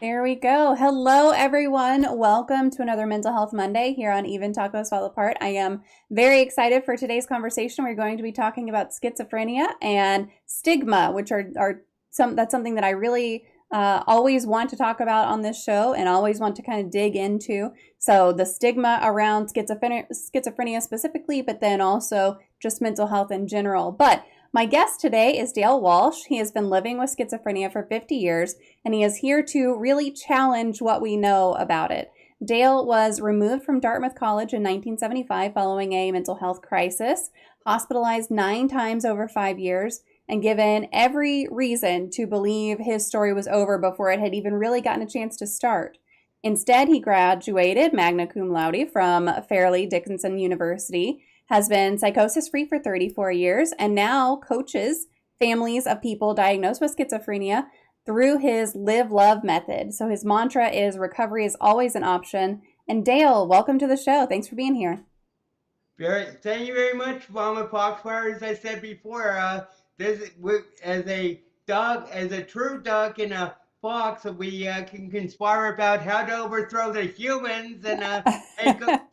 There we go. Hello, everyone. Welcome to another Mental Health Monday here on Even Tacos Fall Apart. I am very excited for today's conversation. We're going to be talking about schizophrenia and stigma, which that's something that I really always want to talk about on this show and always want to kind of dig into. So the stigma around schizophrenia specifically, but then also just mental health in general. But my guest today is Dale Walsh. He has been living with schizophrenia for 50 years, and he is here to really challenge what we know about it. Dale was removed from Dartmouth College in 1975 following a mental health crisis, hospitalized 9 times over 5 years, and given every reason to believe his story was over before it had even really gotten a chance to start. Instead, he graduated magna cum laude from Fairleigh Dickinson University, has been psychosis-free for 34 years, and now coaches families of people diagnosed with schizophrenia through his Live Love method. So his mantra is recovery is always an option. And Dale, welcome to the show. Thanks for being here. Thank you very much, MommaFoxFire. As I said before, as a dog, as a true dog and a fox, we can conspire about how to overthrow the humans and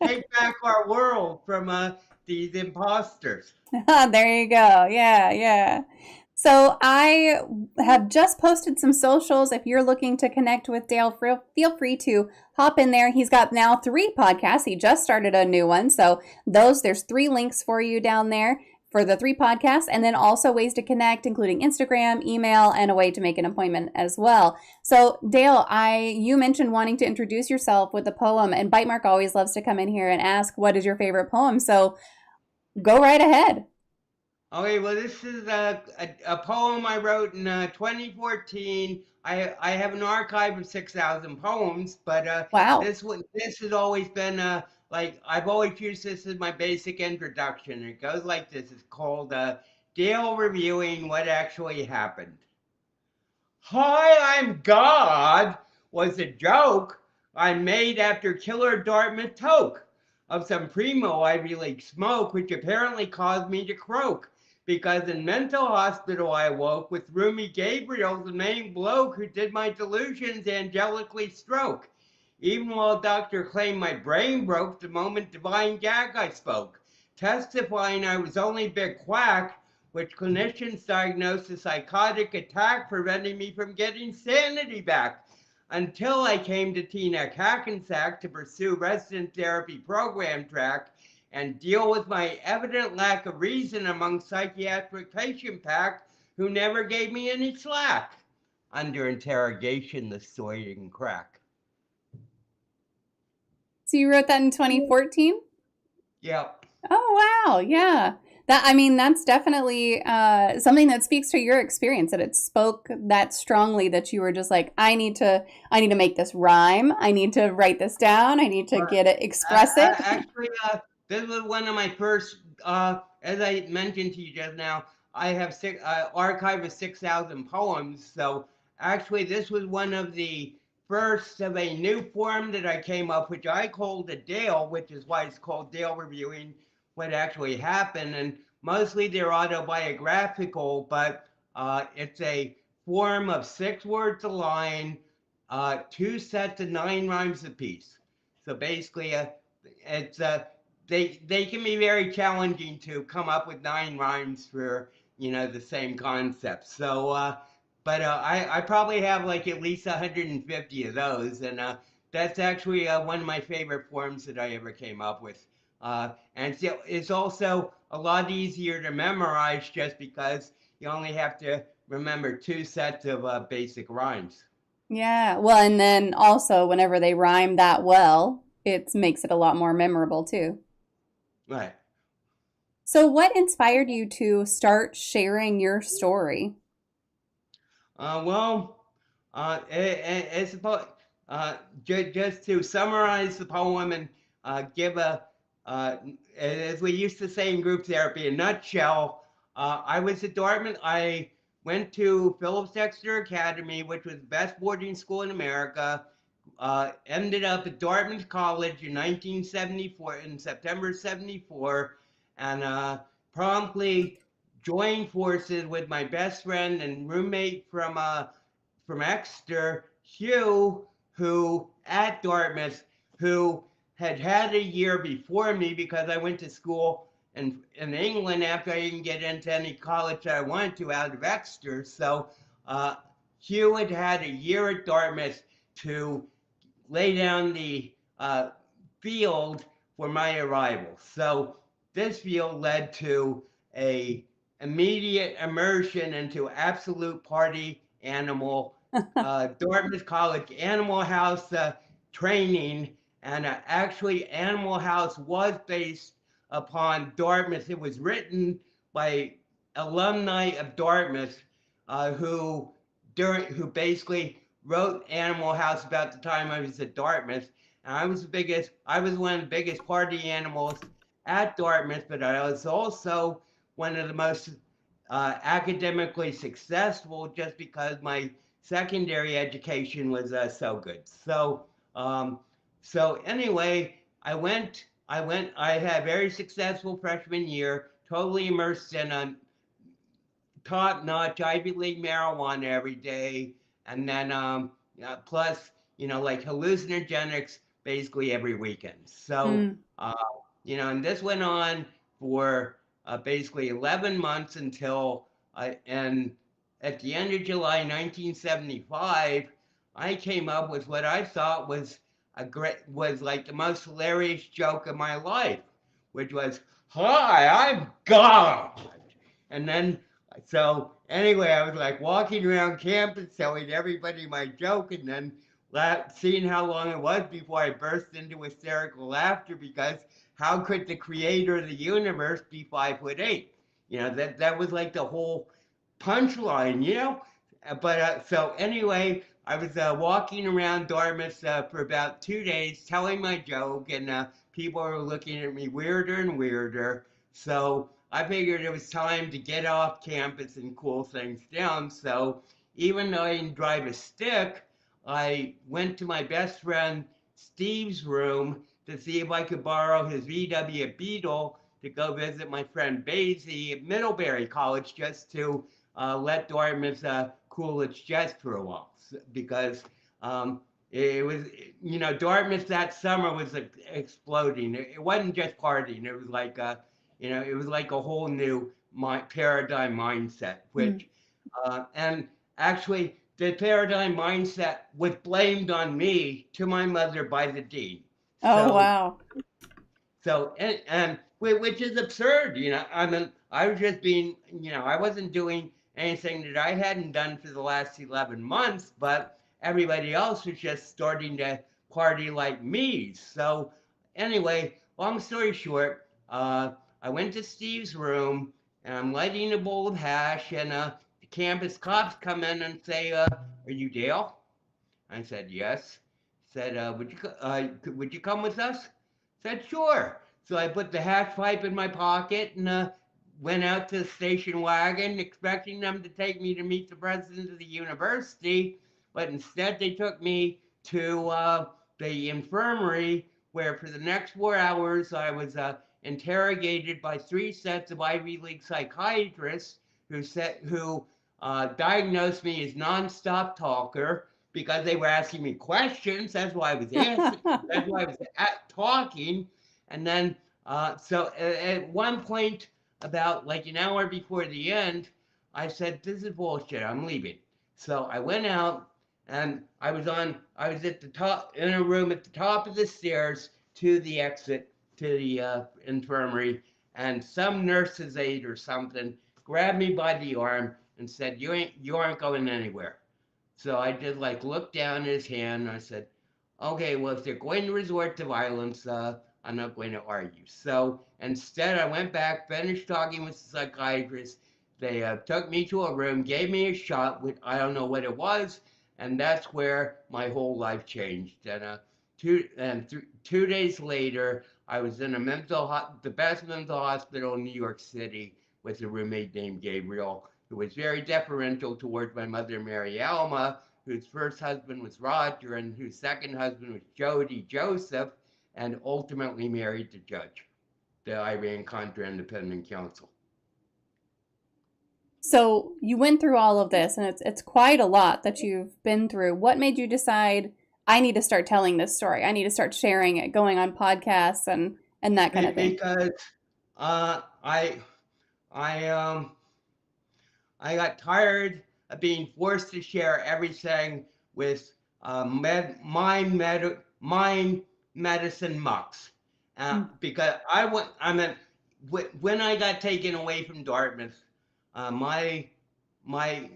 take back our world from these imposters. There you go. Yeah. So I have just posted some socials. If you're looking to connect with Dale, feel free to hop in there. He's got now 3 podcasts. He just started a new one. So there's 3 links for you down there for the 3 podcasts, and then also ways to connect, including Instagram, email, and a way to make an appointment as well. So Dale, you mentioned wanting to introduce yourself with a poem, and Bite Mark always loves to come in here and ask, what is your favorite poem? So go right ahead. Okay, well, this is a poem I wrote in 2014. I have an archive of 6,000 poems, but Wow. this has always been like I've always used this as my basic introduction. It goes like this. It's called Dale Reviewing What Actually Happened. Hi, I'm God was a joke I made after Killer Dartmouth toke of some primo Ivy League smoke, which apparently caused me to croak. Because in mental hospital I woke with Roomy Gabriel, the main bloke who did my delusions angelically stroke. Even while doctor claimed my brain broke the moment divine gag I spoke, testifying I was only big quack, which clinicians diagnosed a psychotic attack, preventing me from getting sanity back. Until I came to Teaneck Hackensack to pursue resident therapy program track and deal with my evident lack of reason among psychiatric patient pack who never gave me any slack. Under interrogation, the story didn't crack. So you wrote that in 2014? Yep. Oh, wow. Yeah. That's definitely something that speaks to your experience, that it spoke that strongly that you were just like, I need to make this rhyme. I need to write this down. I need to get it, express it. Actually, this was one of my first, as I mentioned to you just now, I have archive of 6,000 poems. So actually, this was one of the first of a new form that I came up, which I called a Dale, which is why it's called Dale Reviewing What Actually Happened. And mostly they're autobiographical, but it's a form of 6 words a line, 2 sets of 9 rhymes apiece. So basically, it's they can be very challenging to come up with 9 rhymes for the same concept. So but I probably have like at least 150 of those, and that's actually one of my favorite forms that I ever came up with. And so it's also a lot easier to memorize just because you only have to remember 2 sets of basic rhymes. Yeah. Well, and then also whenever they rhyme that well, it makes it a lot more memorable too. Right. So what inspired you to start sharing your story? Well, it's about just to summarize the poem and give as we used to say in group therapy, a nutshell. I was at Dartmouth. I went to Phillips Exeter Academy, which was the best boarding school in America. Ended up at Dartmouth College in 1974, in September 74, and promptly joined forces with my best friend and roommate from Exeter, Hugh, who at Dartmouth, who had a year before me because I went to school in England after I didn't get into any college that I wanted to out of Exeter. So uh, Hugh had a year at Dartmouth to lay down the field for my arrival. So this field led to a immediate immersion into absolute party animal, Dartmouth College Animal House training, and actually Animal House was based upon Dartmouth. It was written by alumni of Dartmouth who basically wrote Animal House about the time I was at Dartmouth. And I was one of the biggest party animals at Dartmouth, but I was also one of the most academically successful just because my secondary education was so good. Um, so anyway, I had a very successful freshman year, totally immersed in a top-notch Ivy League marijuana every day, and then plus like hallucinogenics basically every weekend. So Mm. uh, and this went on for basically 11 months until and at the end of July 1975, I came up with what I thought was like the most hilarious joke of my life, which was, "Hi, I'm God." And then so anyway, I was like walking around campus telling everybody my joke, and then seeing how long it was before I burst into hysterical laughter because how could the creator of the universe be 5'8"? That was like the whole punchline. But so anyway, I was walking around Dartmouth for about 2 days telling my joke, and people were looking at me weirder and weirder. So I figured it was time to get off campus and cool things down. So even though I didn't drive a stick, I went to my best friend Steve's room to see if I could borrow his VW Beetle to go visit my friend Basie at Middlebury College just to let Dartmouth cool its jets for a while because um, it was, Dartmouth that summer was exploding. It wasn't just partying. It was like it was like a whole new paradigm mindset, Mm. which, and actually, the paradigm mindset was blamed on me to my mother by the dean. Oh, So, wow. and which is absurd. I mean, I was just being, I wasn't doing anything that I hadn't done for the last 11 months, but everybody else was just starting to party like me. So, anyway, long story short, I went to Steve's room and I'm lighting a bowl of hash, and the campus cops come in and say, "Are you Dale?" I said, "Yes." Said, would you come with us?" Said, "Sure." So I put the hash pipe in my pocket and went out to the station wagon, expecting them to take me to meet the president of the university. But instead, they took me to the infirmary, where for the next 4 hours I was interrogated by three sets of Ivy League psychiatrists who diagnosed me as nonstop talker because they were asking me questions. That's why I was answering. That's why I was talking. And then, so at one point, about like an hour before the end, I said, "This is bullshit. I'm leaving." So I went out, and I was at the top in a room at the top of the stairs to the exit to the infirmary, and some nurse's aide or something grabbed me by the arm and said, you aren't going anywhere." So I just like looked down at his hand and I said, "Okay, well, if they're going to resort to violence, I'm not going to argue." So instead, I went back, finished talking with the psychiatrist. They took me to a room, gave me a shot, which I don't know what it was, and that's where my whole life changed. And 2 days later, I was in the best mental hospital in New York City with a roommate named Gabriel, who was very deferential towards my mother, Mary Alma, whose first husband was Roger and whose second husband was Jody Joseph, and ultimately married the judge, the Iran Contra Independent Council. So you went through all of this, and it's quite a lot that you've been through. What made you decide I need to start telling this story? I need to start sharing it, going on podcasts and that kind of thing. Because uh, I I I got tired of being forced to share everything with mind medicine mucks. Mm. Because I mean, when I got taken away from Dartmouth, my my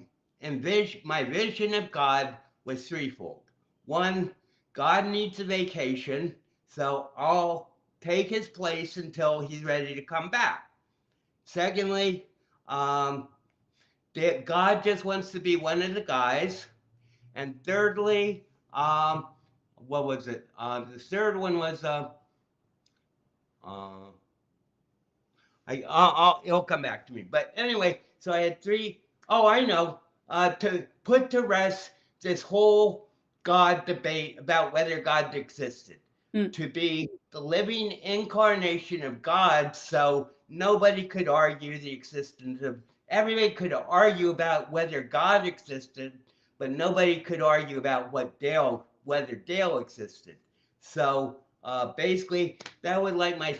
my vision of God was threefold. One, God needs a vacation, so I'll take his place until he's ready to come back. Secondly, um, that God just wants to be one of the guys. And thirdly, what was it? The third one was uh, it'll come back to me. But anyway, so I had three. Oh, I know. To put to rest this whole God debate about whether God existed, Mm. to be the living incarnation of God, so nobody could argue the existence of. Everybody could argue about whether God existed, but nobody could argue about whether Dale existed. So basically, that was like my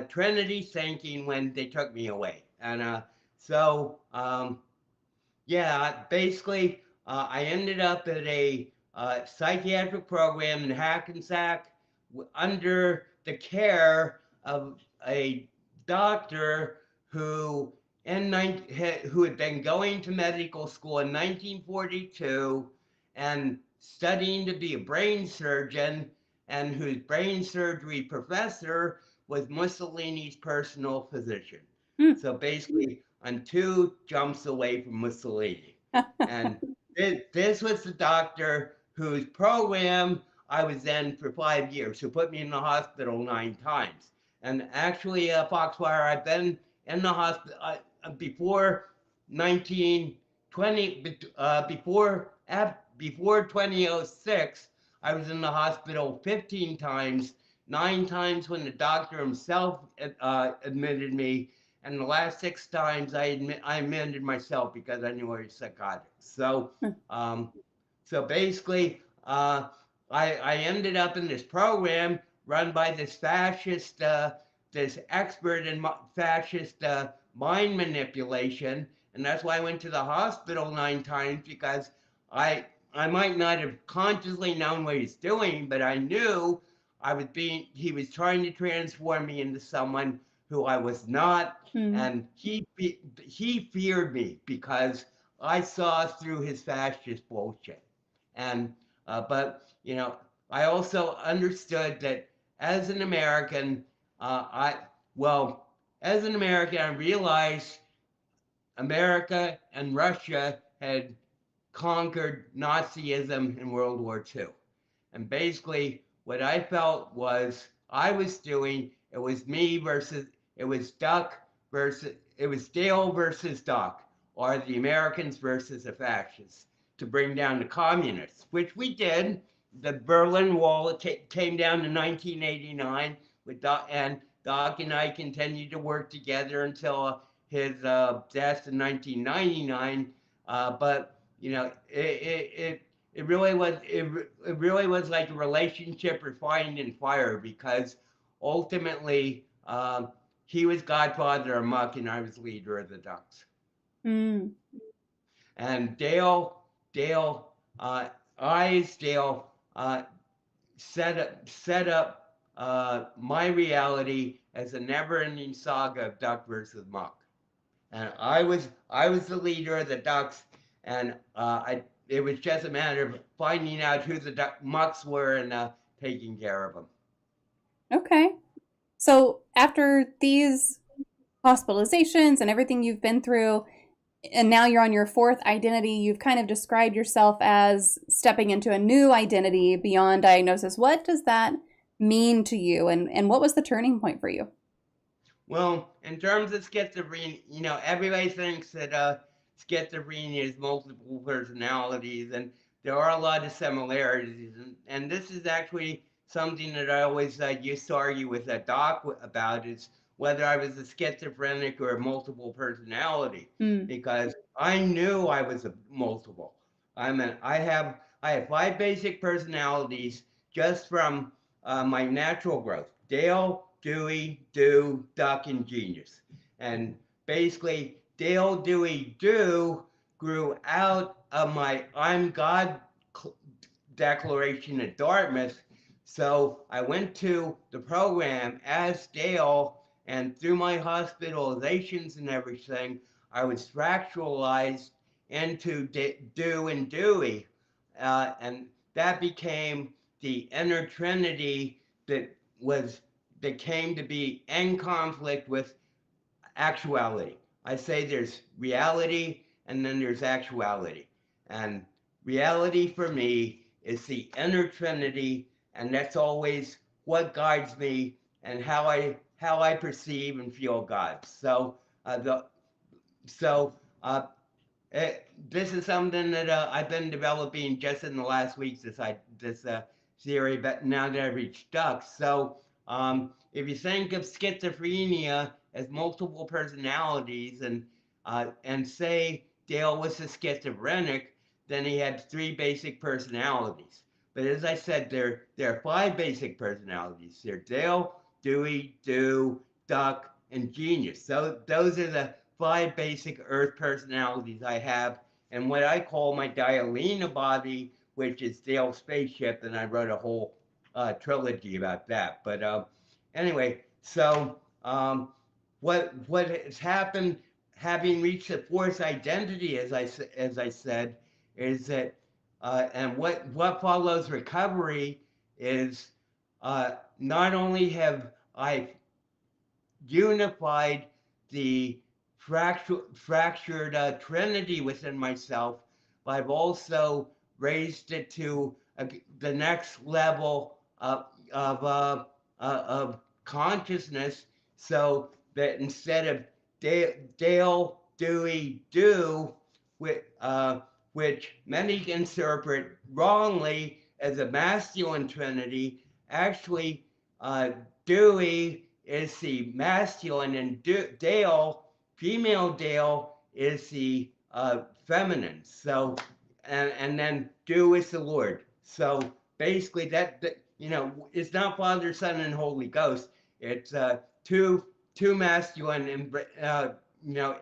Trinity thinking when they took me away. And so, yeah, basically, I ended up at a psychiatric program in Hackensack under the care of a doctor who who had been going to medical school in 1942 and studying to be a brain surgeon, and whose brain surgery professor was Mussolini's personal physician. Mm. So basically, I'm two jumps away from Mussolini. And this was the doctor whose program I was in for 5 years, who put me in the hospital 9 times. And actually, Foxfire, I've been in the hospital before 1920, before 2006, I was in the hospital 15 times, 9 times when the doctor himself admitted me, and the last 6 times I amended myself because I knew I was psychotic. Um, so basically, I ended up in this program run by this expert in fascist mind manipulation, and that's why I went to the hospital 9 times, because I I might not have consciously known what he's doing, but I knew he was trying to transform me into someone who I was not, Mm. and he feared me because I saw through his fascist bullshit. And but I also understood that as an American, I well, as an American, I realized America and Russia had conquered Nazism in World War II. And basically, what I felt was I was doing, it was me versus, it was Dale versus Duck, or the Americans versus the fascists, to bring down the communists, which we did. The Berlin Wall came down in 1989, with Doc, and Doc and I continued to work together until his death in 1999. But it really was like a relationship refined in fire, because ultimately he was Godfather of Muck and I was leader of the Ducks. Mm. And Dale, uh, Dale set up my reality as a never-ending saga of Duck versus Muck. And I was the leader of the Ducks, and it was just a matter of finding out who the Mucks were and taking care of them. Okay. So after these hospitalizations and everything you've been through, and now you're on your fourth identity, you've kind of described yourself as stepping into a new identity beyond diagnosis. What does that mean to you, and what was the turning point for you? Well, in terms of schizophrenia, everybody thinks that schizophrenia is multiple personalities, and there are a lot of similarities. And this is actually something that I always used to argue with a doc about, is whether I was a schizophrenic or a multiple personality, Mm. because I knew I was a multiple. I have 5 basic personalities just from my natural growth: Dale, Dewey, Do, Duck, and Genius. And basically, Dale, Dewey, Do grew out of my I'm God declaration at Dartmouth. So I went to the program as Dale, and through my hospitalizations and everything, I was fractionalized into Do and Dewey. And that became the inner trinity that was that came to be in conflict with actuality. I say there's reality and then there's actuality. And reality for me is the inner trinity, and that's always what guides me and how I perceive and feel God. The so this is something that I've been developing just in the last week. This theory, but now that I've reached ducks. So if you think of schizophrenia as multiple personalities, and say Dale was a schizophrenic, then he had 3 basic personalities. But as I said, there are 5 basic personalities. They're Dale, Dewey, Do, Duck, and Genius. So those are the 5 basic Earth personalities I have, and what I call my Dialina body, which is Dale's spaceship, and I wrote a whole trilogy about that. But anyway, so what has happened, having reached the fourth identity, as I said, is that and what follows recovery is not only have I unified the fractured trinity within myself, but I've also raised it to the next level of consciousness, so that instead of Dale, Dewey, Do, which many interpret wrongly as a masculine trinity, actually Dewey is the masculine, and Dale, female Dale, is the feminine. So, and then Do is the Lord. So basically, it's not Father, Son, and Holy Ghost. It's two masculine and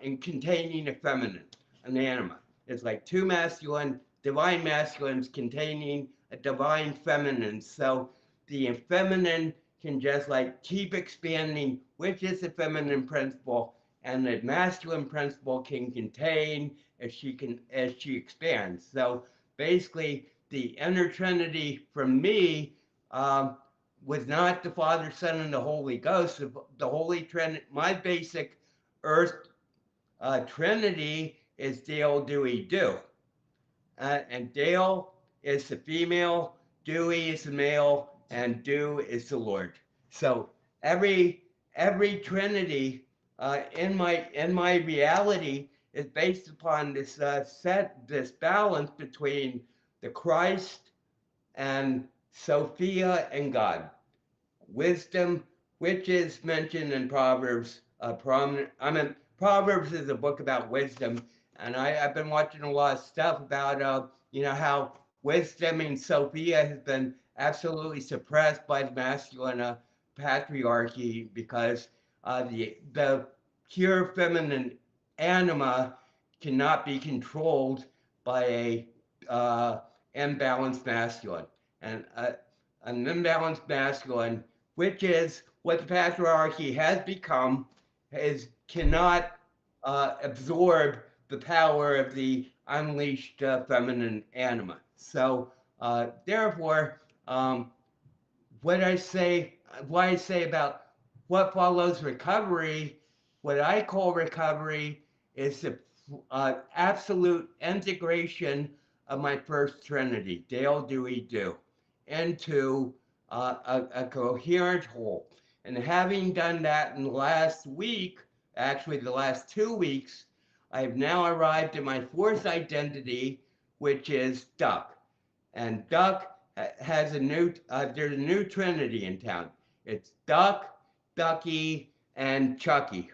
in containing a feminine, an anima. It's like two masculine, divine masculines containing a divine feminine. So the feminine can just like keep expanding, which is the feminine principle, and the masculine principle can contain as she expands. So basically, the inner Trinity for me was not the Father, Son, and the Holy Ghost. The Holy Trinity, my basic Earth Trinity is Dale, Dewey, Do. And Dale is the female, Dewey is the male, and Do is the Lord. So every Trinity in my reality is based upon this balance between the Christ and Sophia and God. Wisdom, which is mentioned in Proverbs, prominent. I mean, Proverbs is a book about wisdom, and I've been watching a lot of stuff about, how wisdom in Sophia has been absolutely suppressed by the masculine patriarchy, because the pure feminine anima cannot be controlled by a imbalanced masculine, and an imbalanced masculine, which is what the patriarchy has become, cannot absorb the power of the unleashed feminine anima. So therefore, what I say, what I say about what follows recovery, what I call recovery, is the absolute integration of my first trinity, Dale, Dewey, Do, into a coherent whole. And having done that in the last week, actually the last 2 weeks, I've now arrived at my fourth identity, which is Duck. And Duck has there's a new trinity in town. It's Duck, Ducky, and Chucky.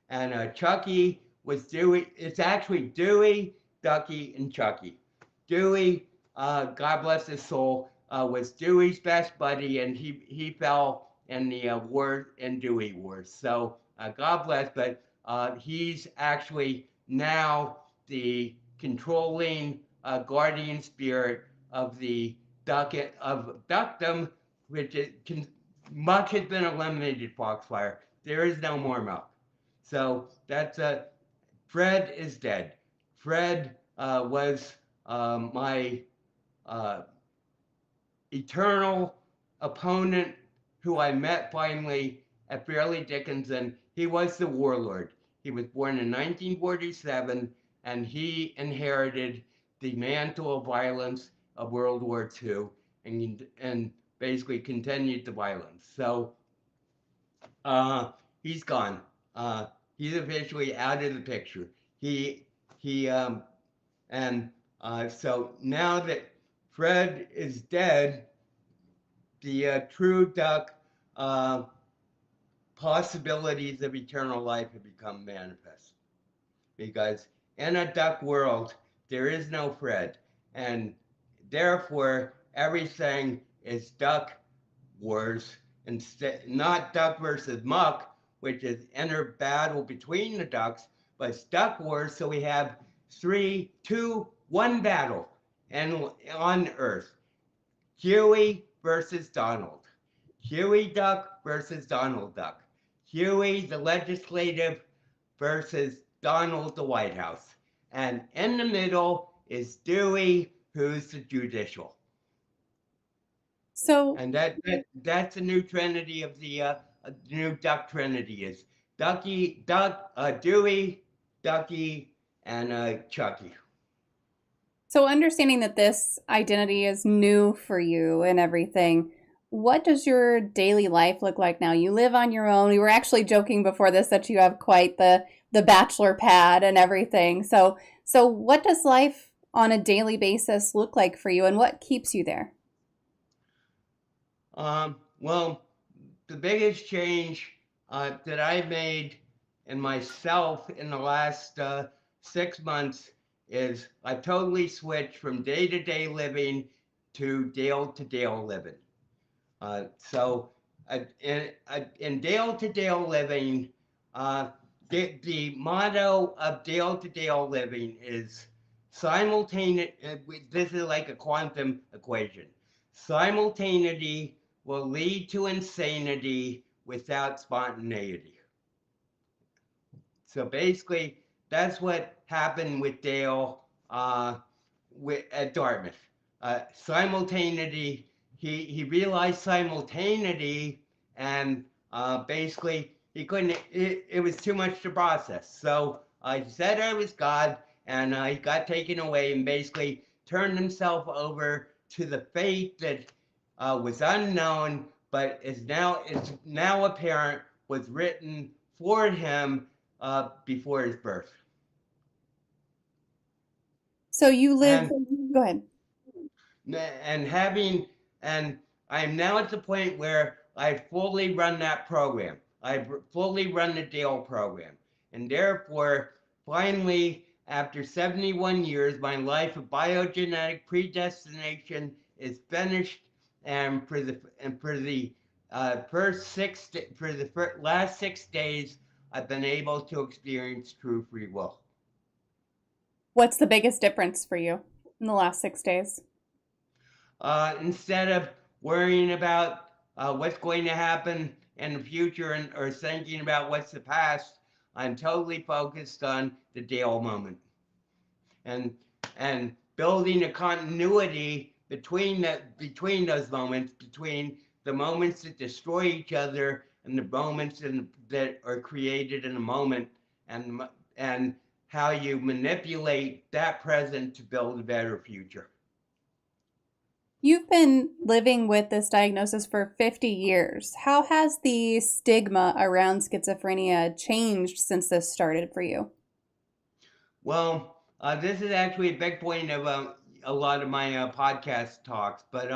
And Chucky was Dewey. It's actually Dewey, Ducky, and Chucky. Dewey, God bless his soul, was Dewey's best buddy, and he fell in the war in Dewey Wars. So God bless, but he's actually now the controlling guardian spirit of the duck of duckdom, which much has been eliminated. Foxfire. There is no more milk. So that's Fred is dead. Fred was my uh, eternal opponent who I met finally at Fairleigh Dickinson. He was the warlord. He was born in 1947 and he inherited the mantle of violence of World War II and basically continued the violence. So he's gone. Uh, he's officially out of the picture. He he and so now that Fred is dead, the true duck uh, possibilities of eternal life have become manifest. Because in a duck world, there is no Fred, and therefore everything is duck wars, instead not duck versus muck, which is inner battle between the ducks, but it's duck wars. So we have three, two, one battle, and on Earth, Huey versus Donald, Huey Duck versus Donald Duck, Huey the legislative versus Donald the White House, and in the middle is Dewey, who's the judicial. So, And that's the new trinity of the new duck trinity is Dewey, Ducky, and Chucky. so understanding that this identity is new for you and everything, what does your daily life look like now? You live on your own. We were actually joking before this that you have quite the bachelor pad and everything. So what does life on a daily basis look like for you, and what keeps you there? Well, the biggest change that I made in myself in the last 6 months is I totally switched from day-to-day living to day-to-day living. So in day-to-day living, the motto of day-to-day living is simultaneous. This is like a quantum equation. Simultaneity will lead to insanity without spontaneity. So basically, that's what happened with Dale at Dartmouth. Simultaneity, he realized simultaneity, and basically he couldn't. It was too much to process. So he said I was God, and he got taken away, and basically turned himself over to the fate that was unknown, but is now apparent, was written for him before his birth. So you live, And go ahead. and having and I'm now at the point where I fully run that program. I fully run the Dale program, and therefore, finally, after 71 years, my life of biogenetic predestination is finished. And for the last 6 days, I've been able to experience true free will. What's the biggest difference for you in the last 6 days? Instead of worrying about what's going to happen in the future or thinking about what's the past, I'm totally focused on the Dale moment and and building a continuity between those moments, between the moments that destroy each other and the moments that are created in a moment, and and how you manipulate that present to build a better future. You've been living with this diagnosis for 50 years. How has the stigma around schizophrenia changed since this started for you? Well, this is actually a big point of a lot of my podcast talks, but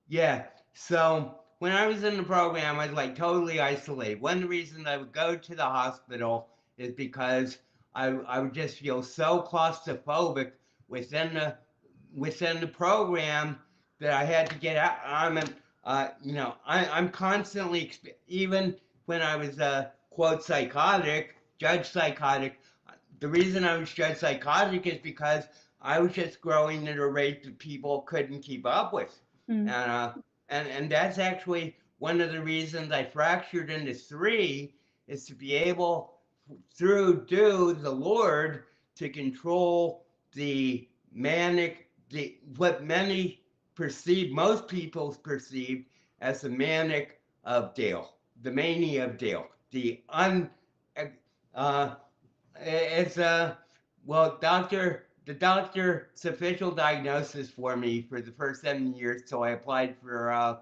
yeah. So when I was in the program, I was like totally isolated. One of the reasons I would go to the hospital is because I would just feel so claustrophobic within the within the program that I had to get out. I'm constantly, even when I was quote psychotic, judged psychotic. The reason I was judged psychotic is because I was just growing at a rate that people couldn't keep up with, Mm. and and that's actually one of the reasons I fractured into three, is to be able, through the Lord, to control the manic, the what many perceive, most people perceive as the manic of Dale, the mania of Dale, the uh, it's well, the doctor's official diagnosis for me for the first 7 years. So I applied for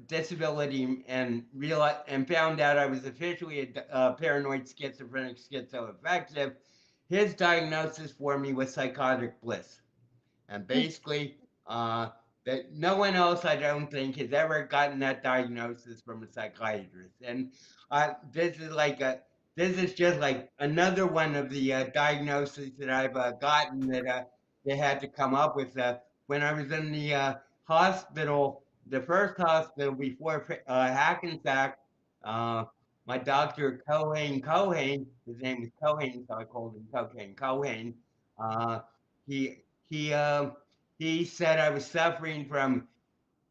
disability and realized and found out I was officially a paranoid schizophrenic schizoaffective. His diagnosis for me was psychotic bliss, and Mm. basically, uh, that no one else, I don't think, has ever gotten that diagnosis from a psychiatrist. And this is like a this is just like another one of the diagnoses that I've gotten that they had to come up with. When I was in the hospital, the first hospital before Hackensack, uh, my doctor Cohen, his name is Cohen, so I called him Cohen. Uh, he he um, he said I was suffering from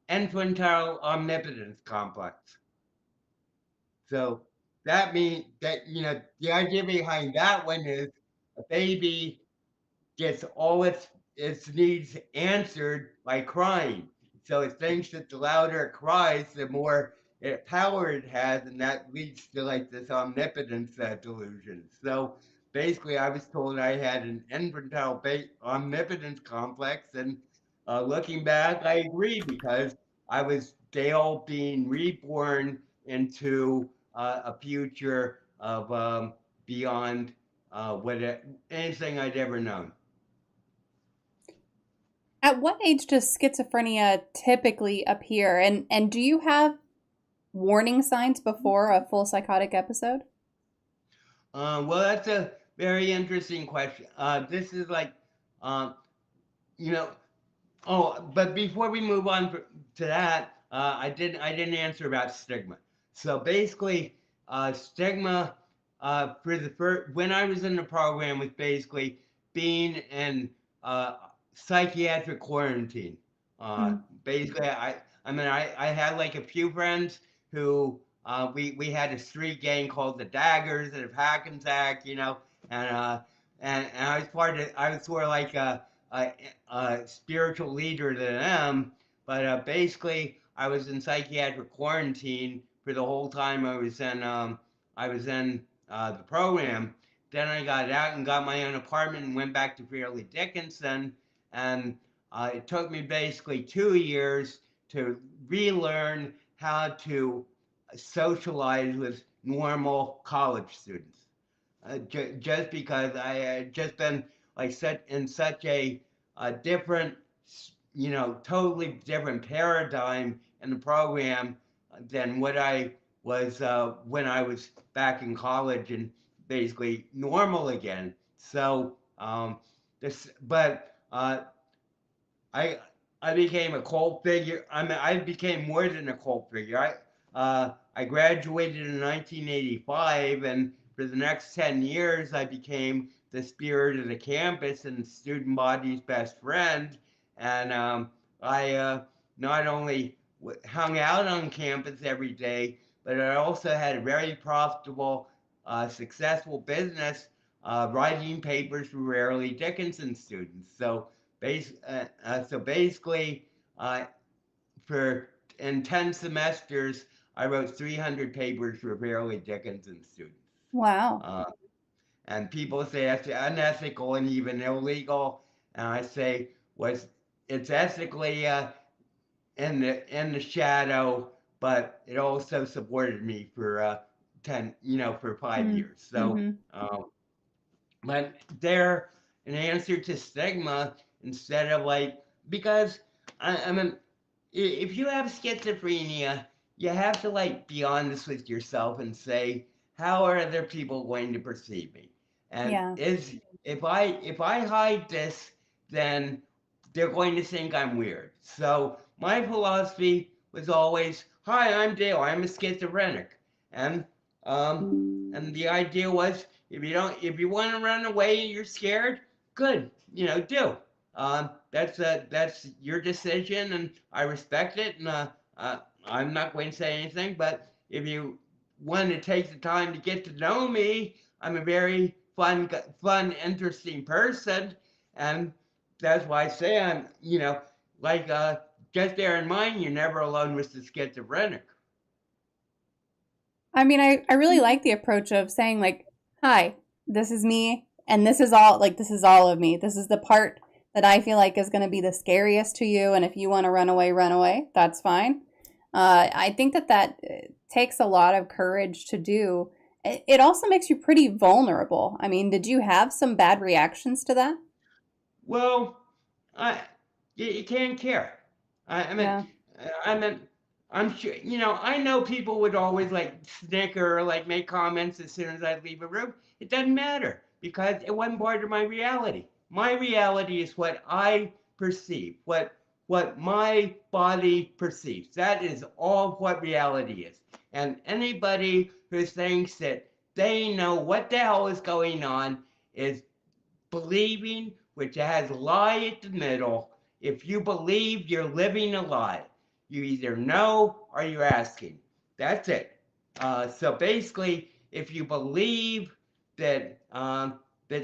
infantile omnipotence complex. So that means that, the idea behind that one is a baby gets all its needs answered by crying. So it thinks that the louder it cries, the more power it has, and that leads to like this omnipotence delusion. So basically, I was told I had an infantile omnipotence complex, and looking back, I agree because I was Dale being reborn into a future of beyond anything I'd ever known. At what age does schizophrenia typically appear? And do you have warning signs before a full psychotic episode? Well, that's a very interesting question. This is like, um, you know, oh, but before we move on to that, I didn't answer about stigma. So basically, stigma for the first when I was in the program was basically being in uh, psychiatric quarantine. Uh, Mm. basically, I had like a few friends who we had a street gang called the Daggers out of Hackensack, and and I was sort of like a, a spiritual leader to them. But basically, I was in psychiatric quarantine for the whole time I was in the program. Then I got out and got my own apartment and went back to Fairleigh Dickinson. And it took me basically 2 years to relearn how to socialize with normal college students. Just because I had just been like set in such a different, totally different paradigm in the program than what I was when I was back in college and basically normal again. So but I I became a cult figure. I became more than a cult figure. I graduated in 1985, and for the next 10 years, I became the spirit of the campus and the student body's best friend. And I not only hung out on campus every day, but I also had a very profitable, successful business writing papers for Rarely Dickinson students. So basically, uh, for in 10 semesters, I wrote 300 papers for Fairleigh Dickinson students. Wow. Uh, and people say that's unethical and even illegal. And I say, was it's ethically in the shadow, but it also supported me for 5 Mm. years. So, Mm-hmm. but they're an answer to stigma instead of like because I mean if you have schizophrenia, you have to like be honest with yourself and say, how are other people going to perceive me? And Yeah. is if I hide this, then they're going to think I'm weird. So my philosophy was always, hi, I'm Dale. I'm a schizophrenic, and and the idea was, if you want to run away and you're scared, good, do. That's your decision, and I respect it. And I'm not going to say anything. But if you want to take the time to get to know me, I'm a very fun, interesting person, and that's why I say I'm, like just bear in mind, you're never alone with the schizophrenic. I mean, I really like the approach of saying, like, hi, this is me, and this is all, like, this is all of me. This is the part that I feel like is going to be the scariest to you. And if you want to run away, that's fine. I think that takes a lot of courage to do. It also makes you pretty vulnerable. I mean, did you have some bad reactions to that? Well, I you can't care. I mean, Yeah. I mean, I'm sure I know people would always like snicker or like make comments as soon as I leave a room. It doesn't matter because it wasn't part of my reality. My reality is what I perceive, what my body perceives. That is all what reality is. And anybody who thinks that they know what the hell is going on is believing, which has lie at the middle. If you believe, you're living a lie. You either know or you're asking. That's it. So basically, if you believe that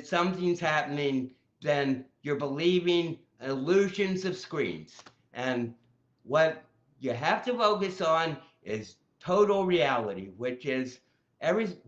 something's happening, then you're believing illusions of screens. And what you have to focus on is total reality, which is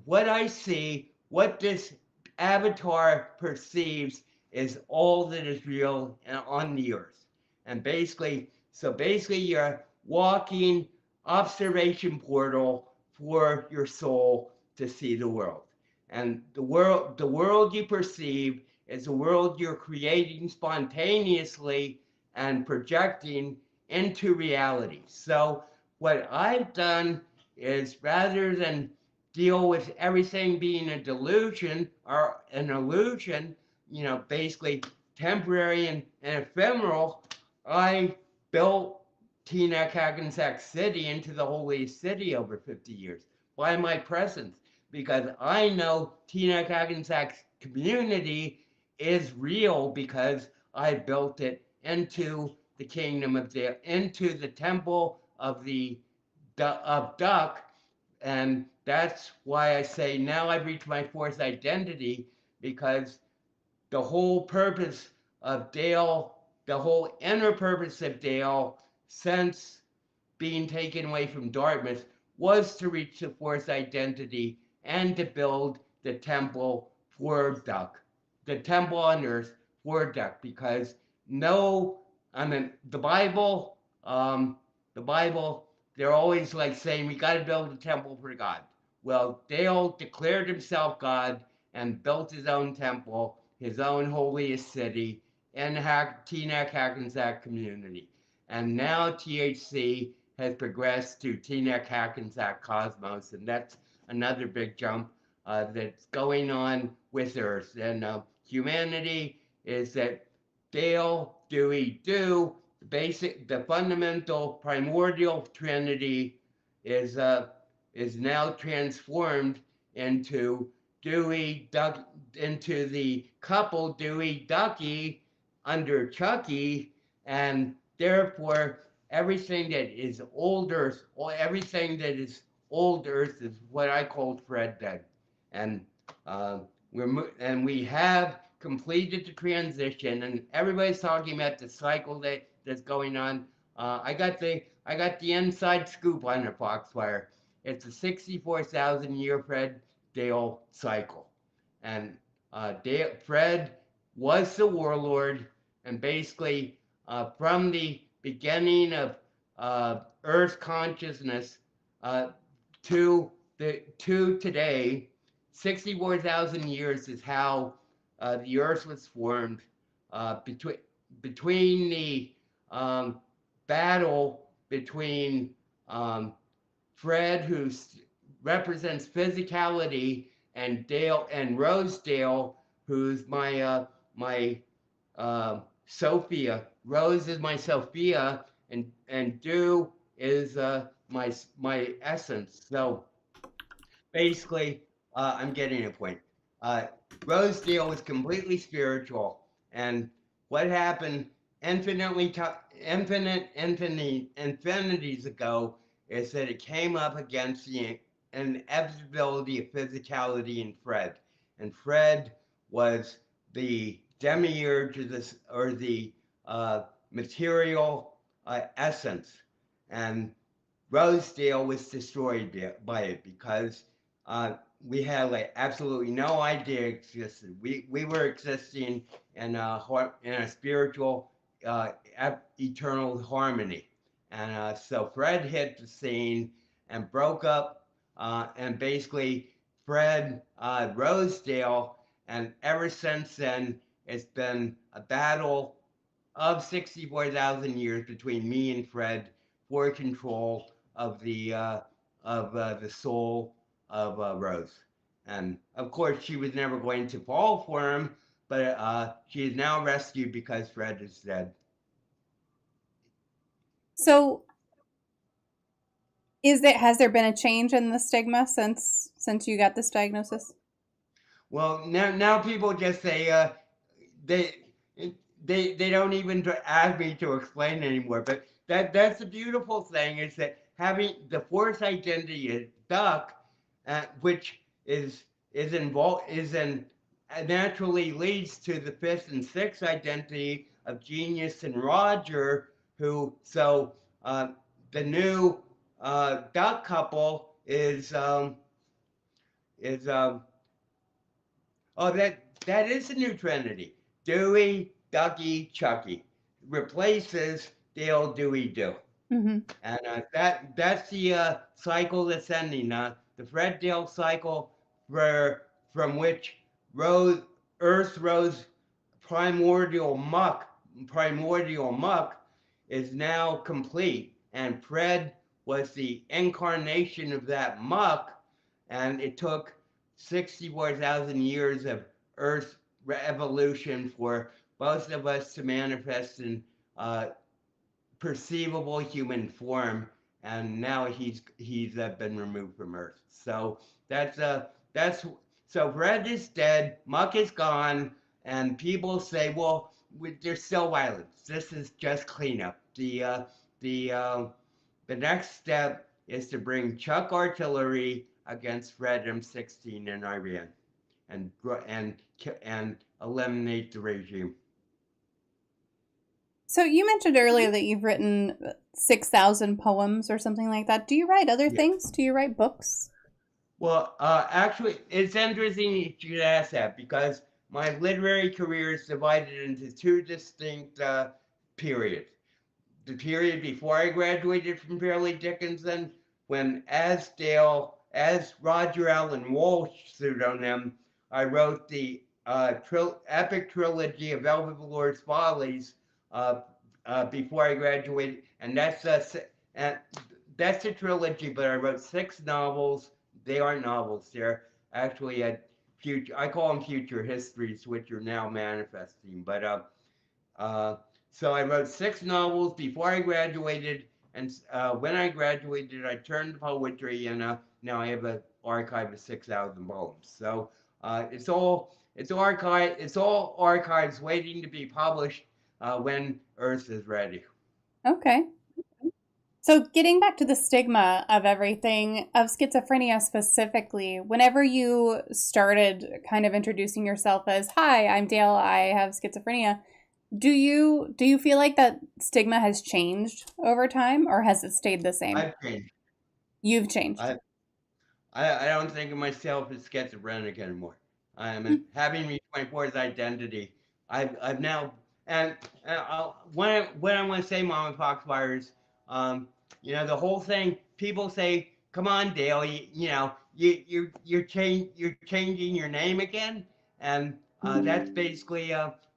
what I see, what this avatar perceives is all that is real on the earth. And basically, you're a walking observation portal for your soul to see the world. And the world you perceive is a world you're creating spontaneously and projecting into reality. So what I've done is, rather than deal with everything being a delusion or an illusion, basically temporary and ephemeral, I built Teaneck Hackensack City into the holiest city over 50 years by my presence, because I know Teaneck Hackensack's community is real because I built it into the kingdom into the temple of Duck. And that's why I say now I've reached my fourth identity, because the whole purpose of Dale, the whole inner purpose of Dale, since being taken away from Dartmouth, was to reach the fourth identity and to build the temple for Duck, the temple on earth for Duck, because no, I mean the Bible, they're always like saying we got to build a temple for God. Well, Dale declared himself God and built his own temple, his own holiest city in Teaneck Hackensack community. And now THC has progressed to Teaneck Hackensack Cosmos, and that's another big jump that's going on with Earth. And humanity is that Dale, Dewey, Do, the fundamental primordial trinity is now transformed into Dewey Duck, into the couple Dewey Ducky under Chucky, and therefore everything that is old Earth, or everything that is old Earth, is what I called Fred Dead, and uh, we have completed the transition, and everybody's talking about the cycle that's going on. I got the inside scoop on the Foxfire. It's a 64,000 year Fred Dale cycle, and Fred was the warlord, and basically from the beginning of Earth consciousness uh, to today, 64,000 years is how the Earth was formed, between the um, battle between um, Fred, who represents physicality, and Dale and Rosedale, who's my Sophia. Rose is my Sophia, and Dew is my essence. So basically, I'm getting a point. Uh, Rosedale was completely spiritual, and what happened infinities ago is that it came up against the inevitability of physicality in Fred, and Fred was the demiurge of this, or the material essence, and Rosedale was destroyed by it because uh, we had like absolutely no idea it existed. We were existing in a spiritual eternal harmony, and so Fred hit the scene and broke up, and basically Fred Rosedale, and ever since then it's been a battle of 64,000 years between me and Fred for control of the soul of Rose. And of course, she was never going to fall for him, but she is now rescued because Fred is dead. So, has there been a change in the stigma since you got this diagnosis? Well, now people just say they they don't even ask me to explain anymore. But that's the beautiful thing, is that having the fourth identity is duck, which is involved is in naturally leads to the fifth and sixth identity of Genius and Roger, who so the new duck couple is oh, that is the new Trinity. Dewey, Ducky, Chucky replaces Dale, Dewey, Do, Mm-hmm. and that's the cycle that's ending. The Fred Dale cycle, where from which rose Earth rose primordial muck is now complete, and Fred was the incarnation of that muck, and it took 64,000 years of Earth evolution for both of us to manifest in perceivable human form, and now he's been removed from Earth. So that's so Fred is dead, Muck is gone, and people say, well, there's still violence. This is just cleanup. The the next step is to bring Chuck artillery against Fred M16 in Iran, and and eliminate the regime. So you mentioned earlier that you've written 6,000 poems or something like that. Do you write other Yeah. things? Do you write books? Well, actually, it's interesting you should ask that, because my literary career is divided into two distinct periods. The period before I graduated from Fairleigh Dickinson, when as Roger Allen Walsh pseudonym, I wrote the epic trilogy of Velvet Velour's Follies uh, before I graduated, and and that's a trilogy. But I wrote six novels. They aren't novels. They're actually future. I call them future histories, which are now manifesting. But uh, so I wrote six novels before I graduated, and when I graduated, I turned to poetry, and now I have an archive of 6,000 poems. So it's all archives waiting to be published when Earth is ready. Okay. So, getting back to the stigma of everything, of schizophrenia specifically, whenever you started kind of introducing yourself as, "Hi, I'm Dale, I have schizophrenia," do you feel like that stigma has changed over time, or has it stayed the same? I've changed. You've changed. I I don't think of myself as schizophrenic anymore. Hmm. Having reached my fourth identity. I've now and when I want to say MommaFoxFire is, um, the whole thing. People say, "Come on, Dale, you're changing your name again," and that's basically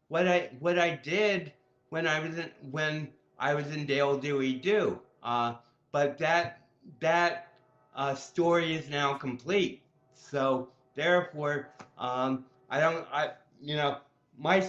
what I did when I was in Dale Dewey Do. Uh, but that story is now complete. So therefore, I don't. I you know my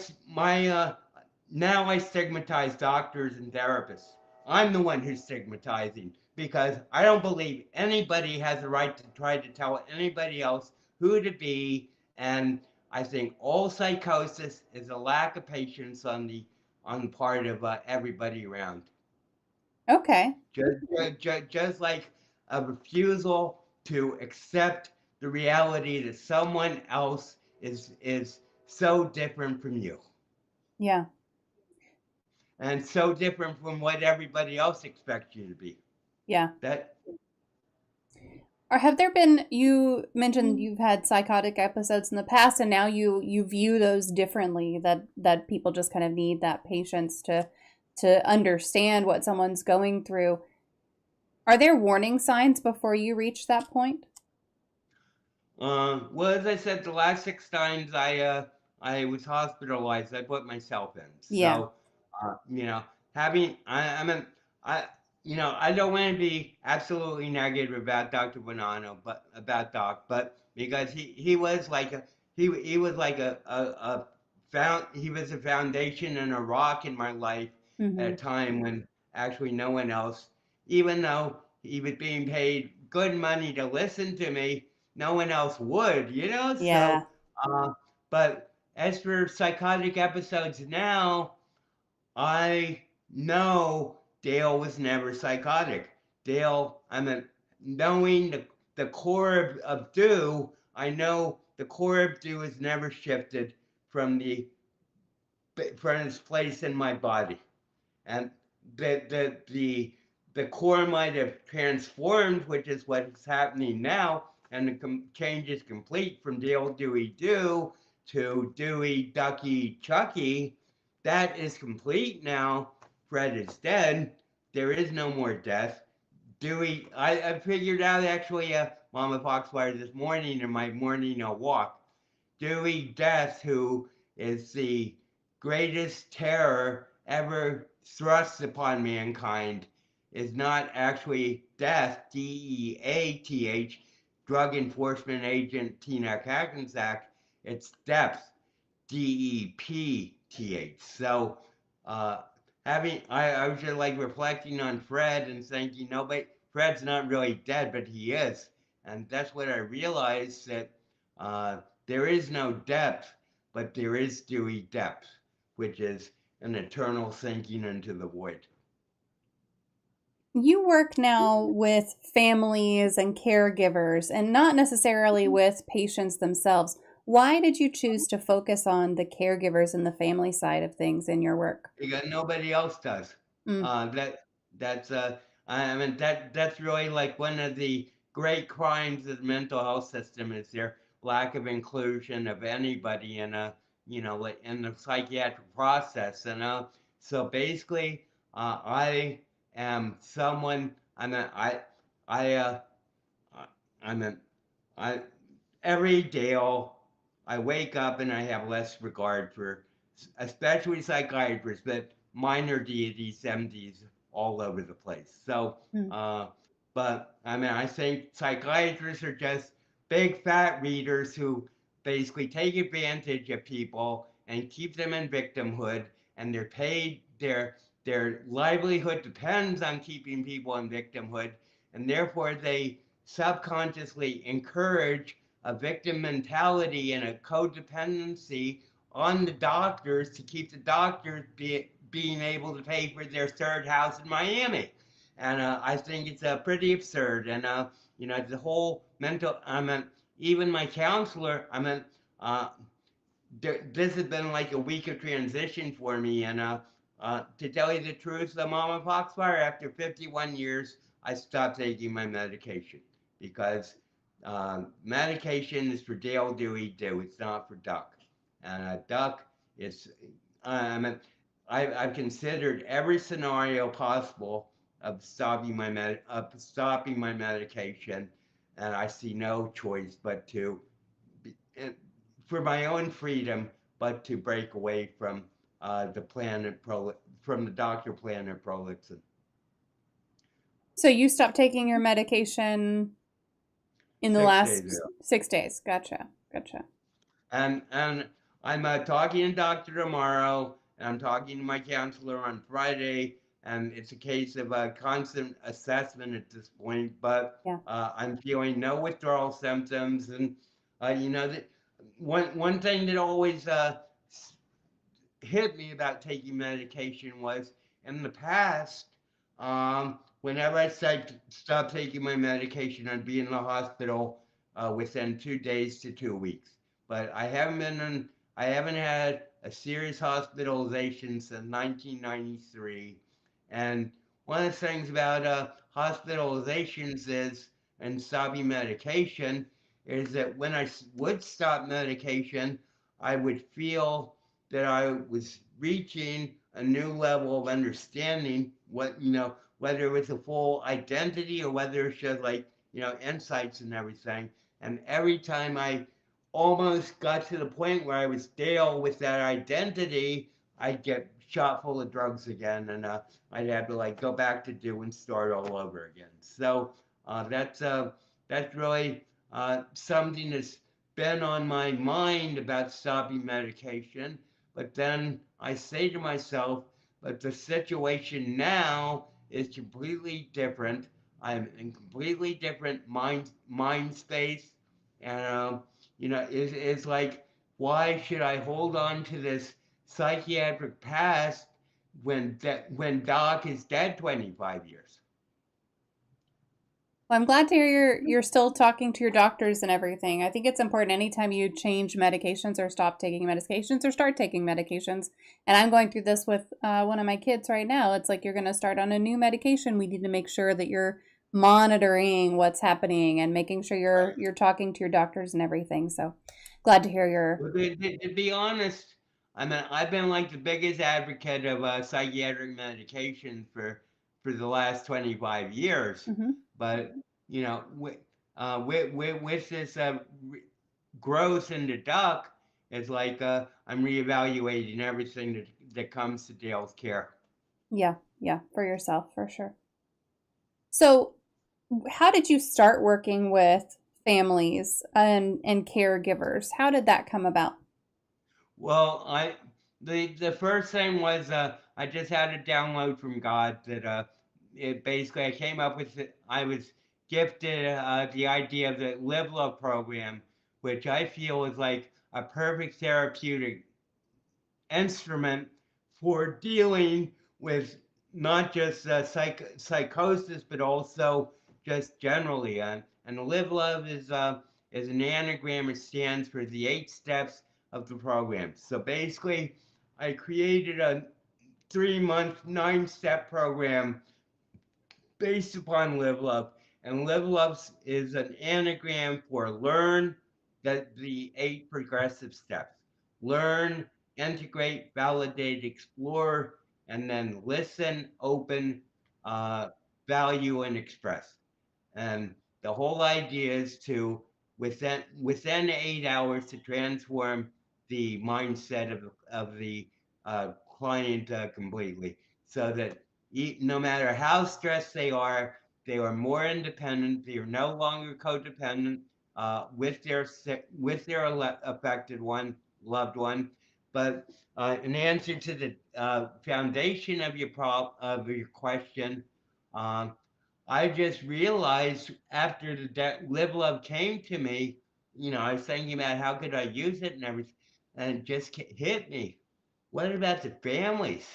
now I stigmatize doctors and therapists. I'm the one who's stigmatizing because I don't believe anybody has the right to try to tell anybody else who to be. And I think all psychosis is a lack of patience on the part of everybody around. Okay. Just like a refusal to accept the reality that someone else is so different from you Yeah. and so different from what everybody else expects you to be. Yeah. That Or have there been, you mentioned you've had psychotic episodes in the past and now you view those differently, that people just kind of need that patience to understand what someone's going through. Are there warning signs before you reach that point? well, as I said, the last 6 times I was hospitalized, I put myself in. Yeah. So having I'm a, I I don't want to be absolutely negative about Dr. Bonanno, but about Doc, but because he was like he was like a he was a foundation and a rock in my life at a Mm-hmm. time when actually no one else, even though he was being paid good money to listen to me, no one else would. Yeah. Uh, but as for psychotic episodes now, I know Dale was never psychotic. Dale, knowing the core of Do, I know the core of Do has never shifted from from its place in my body. And the core might have transformed, which is what's happening now, and the change is complete from Dale Dewey Do to Dewey Ducky Chucky. That is complete now. Fred is dead. There is no more death. Dewey, I figured out actually, MommaFoxFire this morning in my morning walk. Dewey Death, who is the greatest terror ever thrust upon mankind, is not actually Death, Death, Drug Enforcement Agent Tina Hackensack. It's Depth, Depth. So, uh, I was just like reflecting on Fred and thinking, no, but Fred's not really dead, but he is. And that's what I realized that there is no depth, but there is dewy depth, which is an eternal sinking into the void. You work now with families and caregivers and not necessarily with patients themselves. Why did you choose to focus on the caregivers and the family side of things in your work? Because nobody else does. Mm, Uh, that that's that's really like one of the great crimes of the mental health system is their lack of inclusion of anybody in like in the psychiatric process. So basically, I am someone. I I'm a I every day I wake up and I have less regard for, especially psychiatrists, but minor deities, MDs all over the place. So, mm. uh, but I think psychiatrists are just big fat readers who basically take advantage of people and keep them in victimhood, and they're paid their livelihood depends on keeping people in victimhood, and therefore they subconsciously encourage a victim mentality and a codependency on the doctors to keep the doctors being able to pay for their third house in Miami. And I think it's pretty absurd. And, the whole mental, even my counselor, uh, this has been like a week of transition for me. And to tell you the truth, the MommaFoxFire, after 51 years, I stopped taking my medication because medication is for Dale Dewey Do. It's not for Duck. And Duck is, I mean, I've considered every scenario possible of stopping my medication, and I see no choice but to for my own freedom, but to break away from the Dr. Planet Prolixin. So you stopped taking your medication in the 6 days last ago. 6 days. Gotcha. Gotcha. And I'm talking to the doctor tomorrow, and I'm talking to my counselor on Friday, and it's a case of a constant assessment at this point. But Yeah. I'm feeling no withdrawal symptoms, and one thing that always hit me about taking medication was in the past, whenever I stopped taking my medication, I'd be in the hospital within 2 days to 2 weeks. But I haven't had a serious hospitalization since 1993. And one of the things about hospitalizations is, and stopping medication, is that when I would stop medication, I would feel that I was reaching a new level of understanding whether it was a full identity or whether it's just like, insights and everything. And every time I almost got to the point where I was stale with that identity, I'd get shot full of drugs again, and I'd have to like go back to do and start all over again. So that's really something that's been on my mind about stopping medication. But then I say to myself, but the situation now is completely different. I'm in completely different mind space, and it's like, why should I hold on to this psychiatric past when Doc is dead 25 years? Well, I'm glad to hear you're still talking to your doctors and everything. I think it's important anytime you change medications or stop taking medications or start taking medications. And I'm going through this with one of my kids right now. It's like you're going to start on a new medication. We need to make sure that you're monitoring what's happening and making sure you're talking to your doctors and everything. So glad to hear your. Well, to be honest, I've been like the biggest advocate of psychiatric medication for the last 25 years. Mhm. But with this growth in the duck, it's like I'm reevaluating everything that comes to Dale's care. Yeah, yeah, for yourself, for sure. So, how did you start working with families and caregivers? How did that come about? Well, the first thing was I just had a download from God that it basically I came up with it. I was gifted the idea of the Live Love program, which I feel is like a perfect therapeutic instrument for dealing with not just psychosis, but also just generally. And Live Love is an anagram. It stands for the 8 steps of the program. So basically, I created a 3 month, 9 step program based upon Live Love. And Live Love is an anagram for learn, that the 8 progressive steps. Learn, integrate, validate, explore, and then listen, open, uh, value, and express. And the whole idea is to within 8 hours to transform the mindset of the client completely, so that no matter how stressed they are more independent. They are no longer codependent with their affected loved one. But in answer to the foundation of of your question, um, I just realized after Live Love came to me, I was thinking about how could I use it and everything, and it just hit me. What about the families?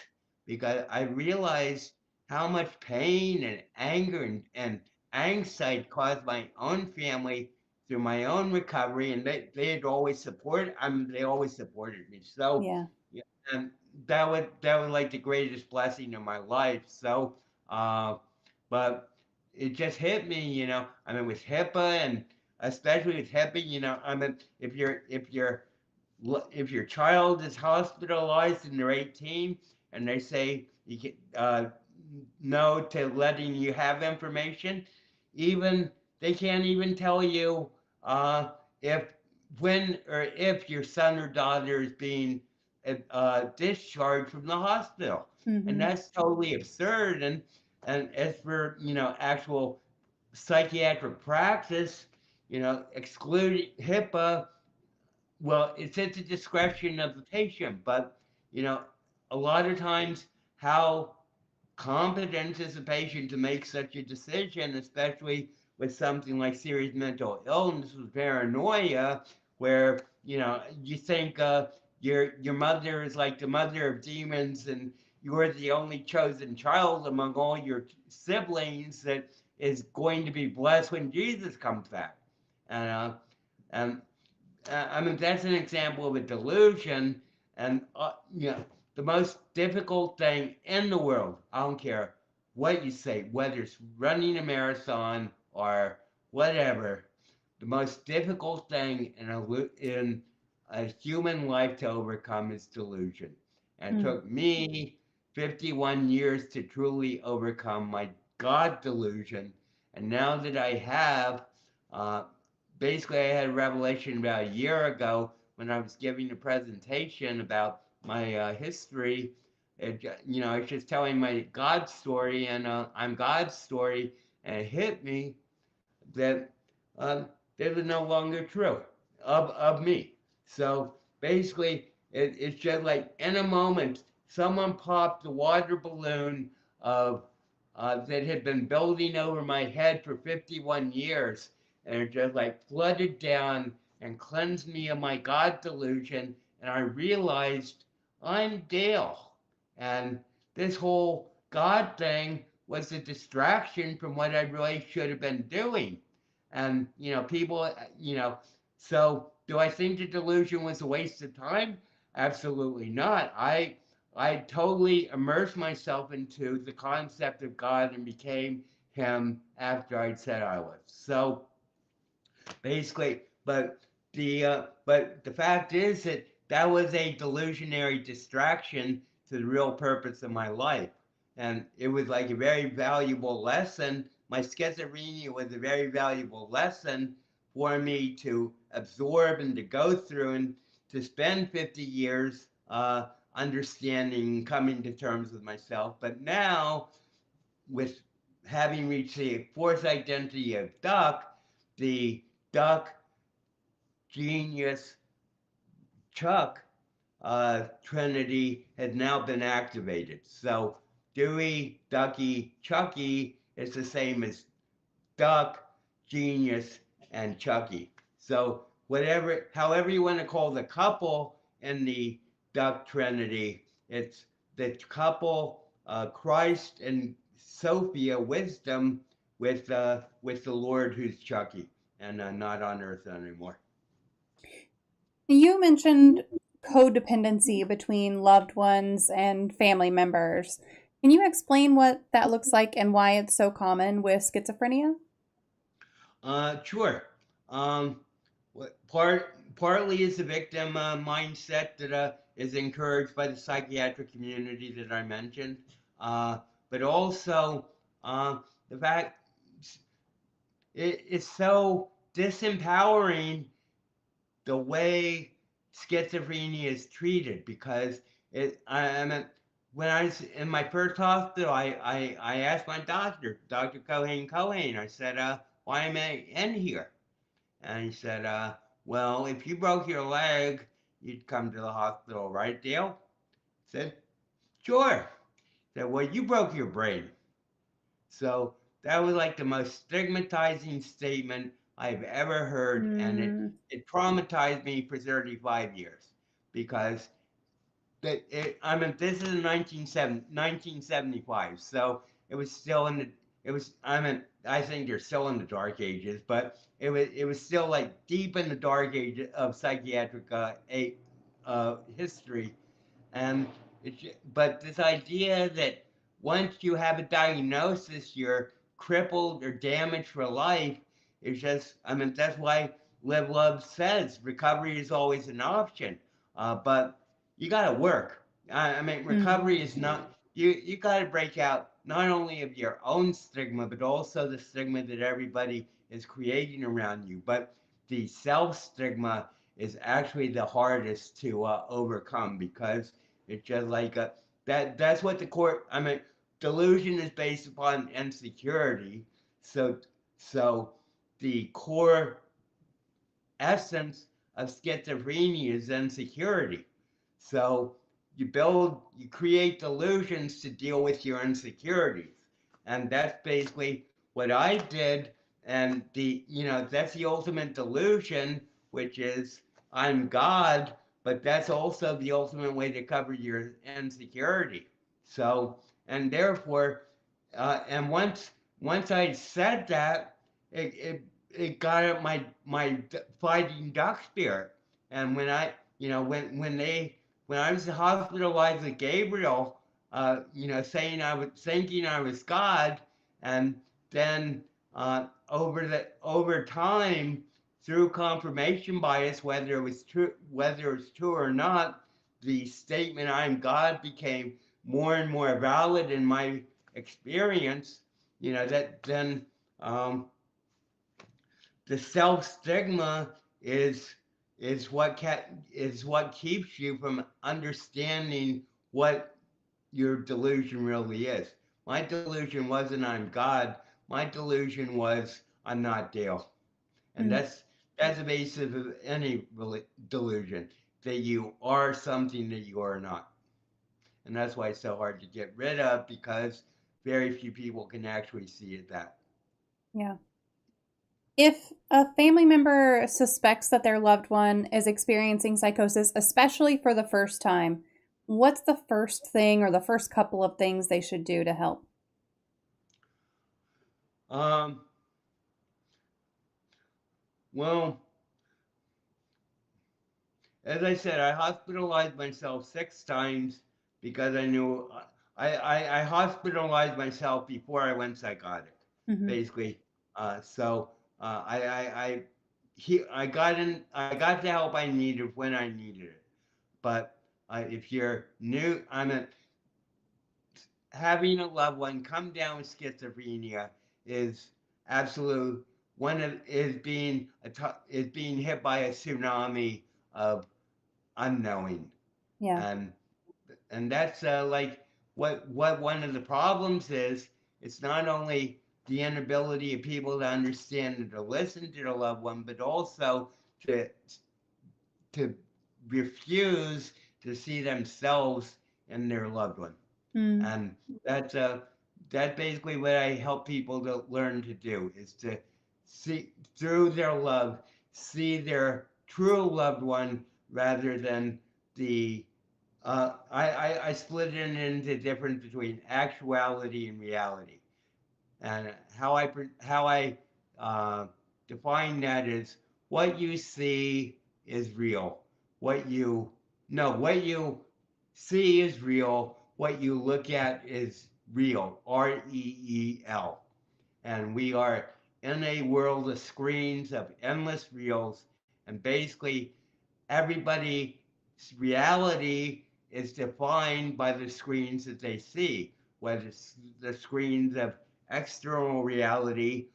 Because I realized how much pain and anger and anxiety caused my own family through my own recovery, and they had always they always supported me. So, Yeah. yeah, and that was like the greatest blessing in my life. So, uh, but it just hit me, with HIPAA, and especially with HIPAA, if your child is hospitalized and they're 18 and they say you can no to letting you have information, even they can't even tell you if when or if your son or daughter is being discharged from the hospital, and Mhm. that's totally absurd. And And as for, actual psychiatric practice, excluding HIPAA, well, it's at the discretion of the patient, but, you know, a lot of times how competent is a patient to make such a decision, especially with something like serious mental illness with paranoia, where you think your mother is like the mother of demons, and you're the only chosen child among all your siblings that is going to be blessed when Jesus comes back, and and I mean, that's an example of a delusion. And, the most difficult thing in the world, I don't care what you say, whether it's running a marathon or whatever, the most difficult thing in a human life to overcome is delusion. And it Mm. took me 51 years to truly overcome my God delusion. And now that I have, uh, basically, I had a revelation about a year ago when I was giving a presentation about my history. I was just telling my God story, and I'm God's story, and it hit me that uh, they were no longer true of me. So basically, it's just like in a moment, someone popped a water balloon of that had been building over my head for 51 years, and it just like flooded down and cleansed me of my God delusion, and I realized I'm Dale, and this whole God thing was a distraction from what I really should have been doing. And, people, so do I think the delusion was a waste of time? Absolutely not. I totally immersed myself into the concept of God and became him after I'd said I was. So basically, but the fact is that that was a delusionary distraction to the real purpose of my life, and it was like a very valuable lesson. My schizophrenia was a very valuable lesson for me to absorb and to go through and to spend 50 years understanding, coming to terms with myself. But now, with having reached the fourth identity of Duck, the Duck Genius Chuck Trinity has now been activated. So Dewey, Ducky, Chucky is the same as Duck, Genius, and Chucky. So however you want to call the couple in the Duck Trinity, it's the couple Christ and Sophia Wisdom with the Lord who's Chucky and not on Earth anymore. You mentioned codependency between loved ones and family members. Can you explain what that looks like and why it's so common with schizophrenia? Sure. Um, partly is the victim mindset that is encouraged by the psychiatric community that I mentioned, but also the fact it's so disempowering the way schizophrenia is treated because I mean, when I was in my first hospital, I asked my doctor, Dr. Cohen, I said, why am I in here? And he said, well, if you broke your leg, you'd come to the hospital, right, Dale? I said, sure. He said, well, you broke your brain. So that was like the most stigmatizing statement I've ever heard, and Mm. it traumatized me for 35 years because I mean, this is in 1975, so it was still in the, it was, I mean, I think they're still in the dark ages, but it was still like deep in the dark age of psychiatric history. And but this idea that once you have a diagnosis, you're crippled or damaged for life is just, I mean, that's why Live Love says recovery is always an option. But you got to work. I mean, recovery Mhm. is not, you got to break out not only of your own stigma, but also the stigma that everybody is creating around you. But the self stigma is actually the hardest to overcome because it's just like that's what the court. I mean, delusion is based upon insecurity. So, so the core essence of schizophrenia is insecurity. So you create delusions to deal with your insecurities. And that's basically what I did. And that's the ultimate delusion, which is I'm God, but that's also the ultimate way to cover your insecurity. So, and therefore, and once I said that, it got at my fighting duck spirit. And when I, when I was hospitalized with Gabriel, saying I was thinking I was God, and then over time, through confirmation bias, whether it was true or not, the statement "I'm God" became more and more valid in my experience. That then um, the self stigma is is what keeps you from understanding what your delusion really is. My delusion wasn't I'm God. My delusion was I'm not Dale, and Mm. that's the basis of any delusion, that you are something that you are not. And that's why it's so hard to get rid of, because very few people can actually see it that. Yeah. If a family member suspects that their loved one is experiencing psychosis, especially for the first time, what's the first thing or the first couple of things they should do to help? Um, well, as I said, I hospitalized myself 6 times because I knew I hospitalized myself before I went psychotic, Hmm. basically. So I got in, I got the help I needed when I needed it. But if you're new, having a loved one come down with schizophrenia is absolute one of is being hit by a tsunami of unknowing. Yeah. And and that's like what one of the problems is. It's not only the inability of people to understand and to listen to the loved one, but also to to refuse to see themselves in their loved one. Mm. And that's basically what I help people to learn to do, is to see through their love, see their true loved one, rather than the I split it into the difference between actuality and reality. And how I uh, define that is, what you see is real. What you no, what you see is real. What you look at is real. REEL. And we are in a world of screens, of endless reels, and basically everybody's reality is defined by the screens that they see, whether it's the screens of external reality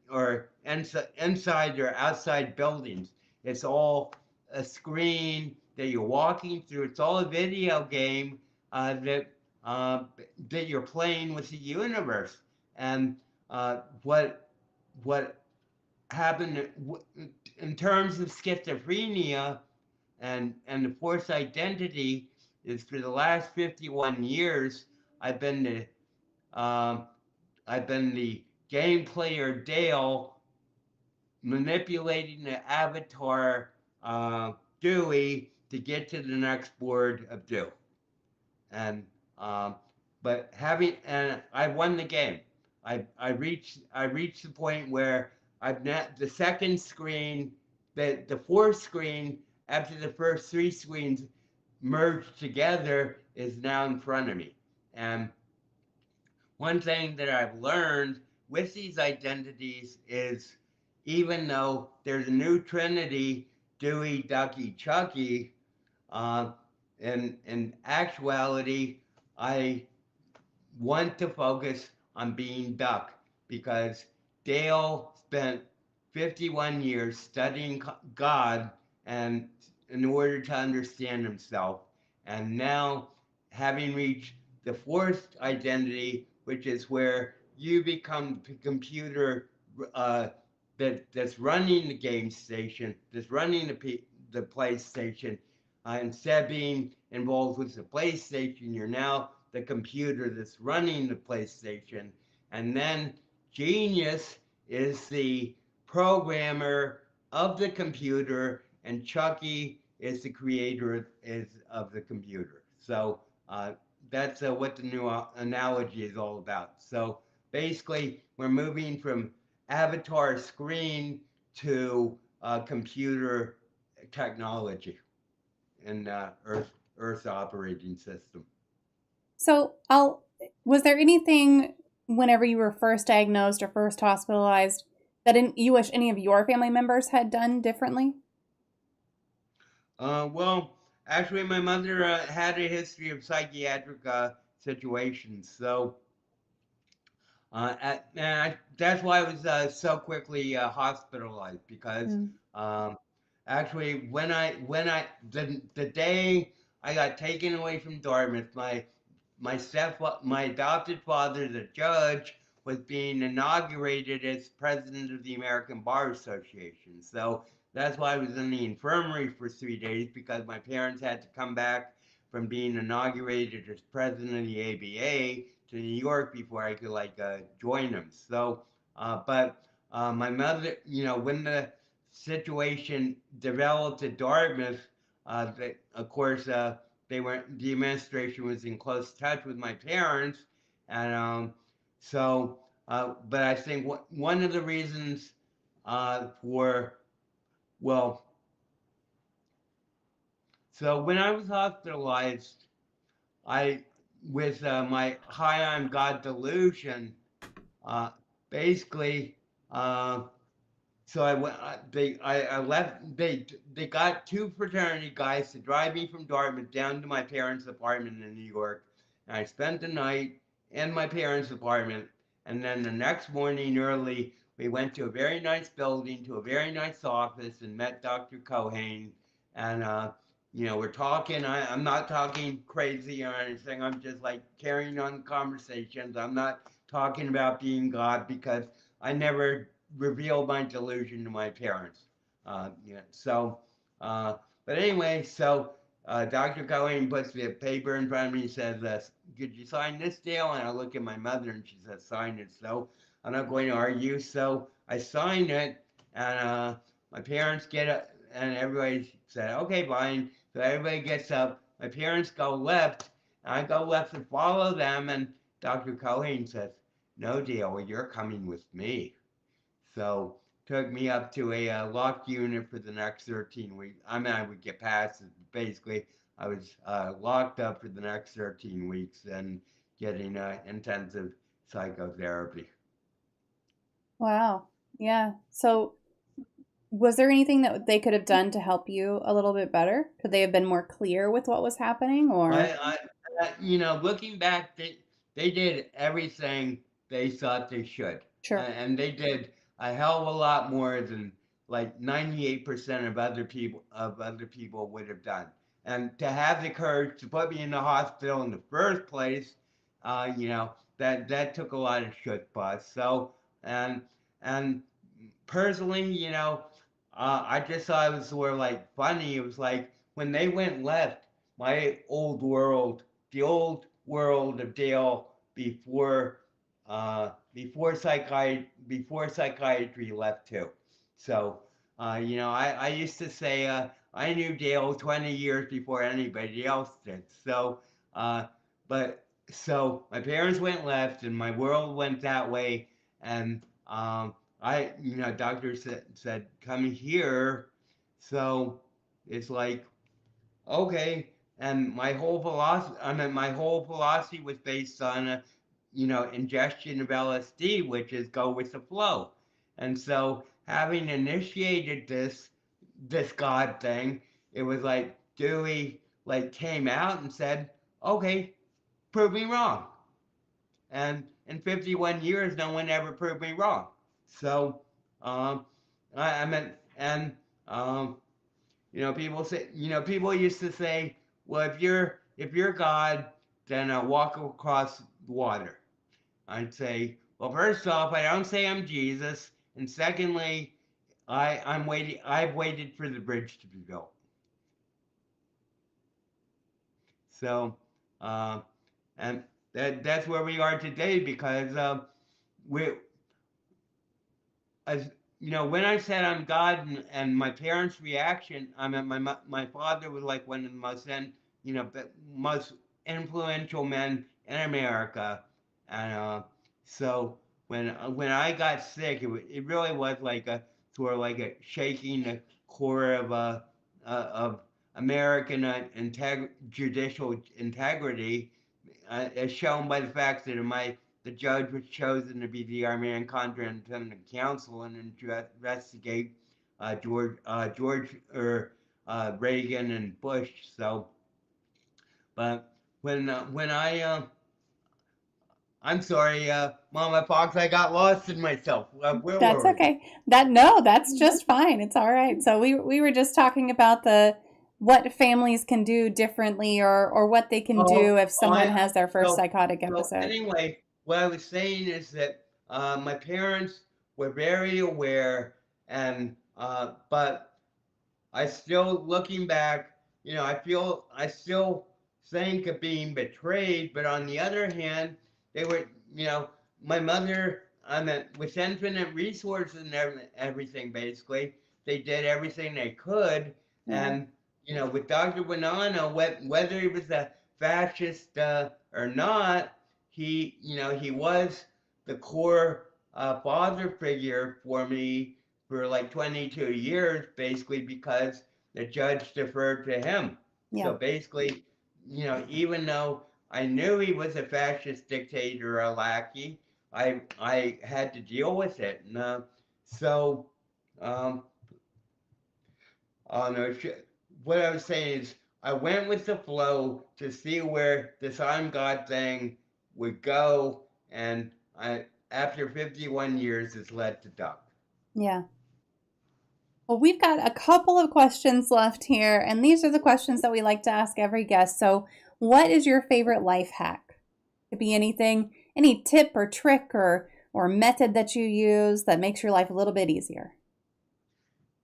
or inside or outside buildings. It's all a screen that you're walking through. It's all a video game uh, that you're playing with the universe. And what happened in terms of schizophrenia and the forced identity is, for the last 51 years, I've been um, I've been the game player Dale, manipulating the avatar Dewey to get to the next board of Dew. And um, but having and I won the game. I reached the point where I've not the second screen, the fourth screen after the first three screens merged together is now in front of me. And one thing that I've learned with these identities is, even though there's a new trinity, Dewey, Ducky, Chucky, uh, in actuality, I want to focus on being Duck, because Dale spent 51 years studying God and in order to understand himself. And now, having reached the forced identity, which is where you become the computer uh, that's running the game station, that's running the PlayStation. Instead of being involved with the PlayStation, you're now the computer that's running the PlayStation. And then Genius is the programmer of the computer, and Chucky is the creator of the computer. So that's what the new analogy is all about. So basically, we're moving from avatar screen to computer technology and Earth's operating system. So, was there anything whenever you were first diagnosed or first hospitalized that you wish any of your family members had done differently? Well, actually, my mother had a history of psychiatric situations, so that's why I was so quickly hospitalized because Mm. um, actually, the day I got taken away from Dartmouth, my adopted father, the judge, was being inaugurated as president of the American Bar Association. So that's why I was in the infirmary for 3 days because my parents had to come back from being inaugurated as president of the ABA to New York before I could join them. So, but my mother, when the situation developed at Dartmouth, of course, the administration was in close touch with my parents, and so but I think one of the reasons for well, so when I was hospitalized, I with my high on God delusion, uh, basically. Uh, So I left. They got two fraternity guys to drive me from Dartmouth down to my parents' apartment in New York, and I spent the night in my parents' apartment. And then the next morning early, we went to a very nice building, to a very nice office, and met Dr. Cohane. And we're talking. I'm not talking crazy or anything. I'm just like carrying on conversations. I'm not talking about being God because I never revealed my delusion to my parents. Yeah, so, uh, but anyway, so Dr. Cohen puts the paper in front of me and says, could you sign this deal? And I look at my mother and she says, sign it. So I'm not going to argue. So I sign it, and my parents get up, and everybody said, okay, fine. So everybody gets up. My parents go left, and I go left to follow them. And Dr. Cohen says, no deal, you're coming with me. So took me up to a locked unit for the next 13 weeks. I mean, I would get past it. Basically, I was locked up for the next 13 weeks and getting intensive psychotherapy. Wow. Yeah. So, was there anything that they could have done to help you a little bit better? Could they have been more clear with what was happening or? I, looking back, they did everything they thought they should, Sure. and they did a hell of a lot more than like 98% of other people would have done. And to have the courage to put me in the hospital in the first place, that took a lot of shit bust. So and and personally, I just thought it was sort of like funny. It was like when they went left, my old world, the old world of Dale before psychiatry left too. So, I used to say I knew Dale 20 years before anybody else did. So, uh, but so my parents went left, and my world went that way, and doctor said come here. So it's like, okay. And my whole philosophy was based on ingestion of LSD, which is go with the flow. And so having initiated this God thing, it was like Dewey came out and said, okay, prove me wrong. And in 51 years, no one ever proved me wrong. So, um, I mean, and um, people used to say, well, if you're God, than walk across water. I'd say, well, first off, I don't say I'm Jesus, and secondly, I'm waiting. I've waited for the bridge to be built. So, uh, and that's where we are today because we, as you know, when I said I'm God, and my parents' reaction, I mean, my father was like one of the most influential men in America, and so when I got sick, it really was like a sort of like a shaking the core of American judicial integrity, as shown by the fact that the judge was chosen to be the Iran Contra Independent Counsel and investigate George or Reagan and Bush. So, but when I'm sorry, Mama Fox, I got lost in myself. Where That's were we? okay. No, that's just fine. It's all right. So we were just talking about the what families can do differently or what they can Oh, do if someone has their first so psychotic so episode. anyway, what I was saying is that my parents were very aware, and but I still, looking back, I still think of being betrayed. But on the other hand, they were, you know, my mother, I mean, with infinite resources and everything, basically, they did everything they could. Yeah. And, with Dr. Bonanno, whether he was a fascist or not, he was the core father figure for me for like 22 years, basically because the judge deferred to him. Yeah. So basically, even though I knew he was a fascist dictator, a lackey, I had to deal with it. And, so, um, oh no, what I was saying is I went with the flow to see where this I'm God thing would go, and after 51 years, it's led to Duck. Yeah. Well, we've got a couple of questions left here, and these are the questions that we like to ask every guest. So, what is your favorite life hack? It could be anything, any tip or trick or method that you use that makes your life a little bit easier.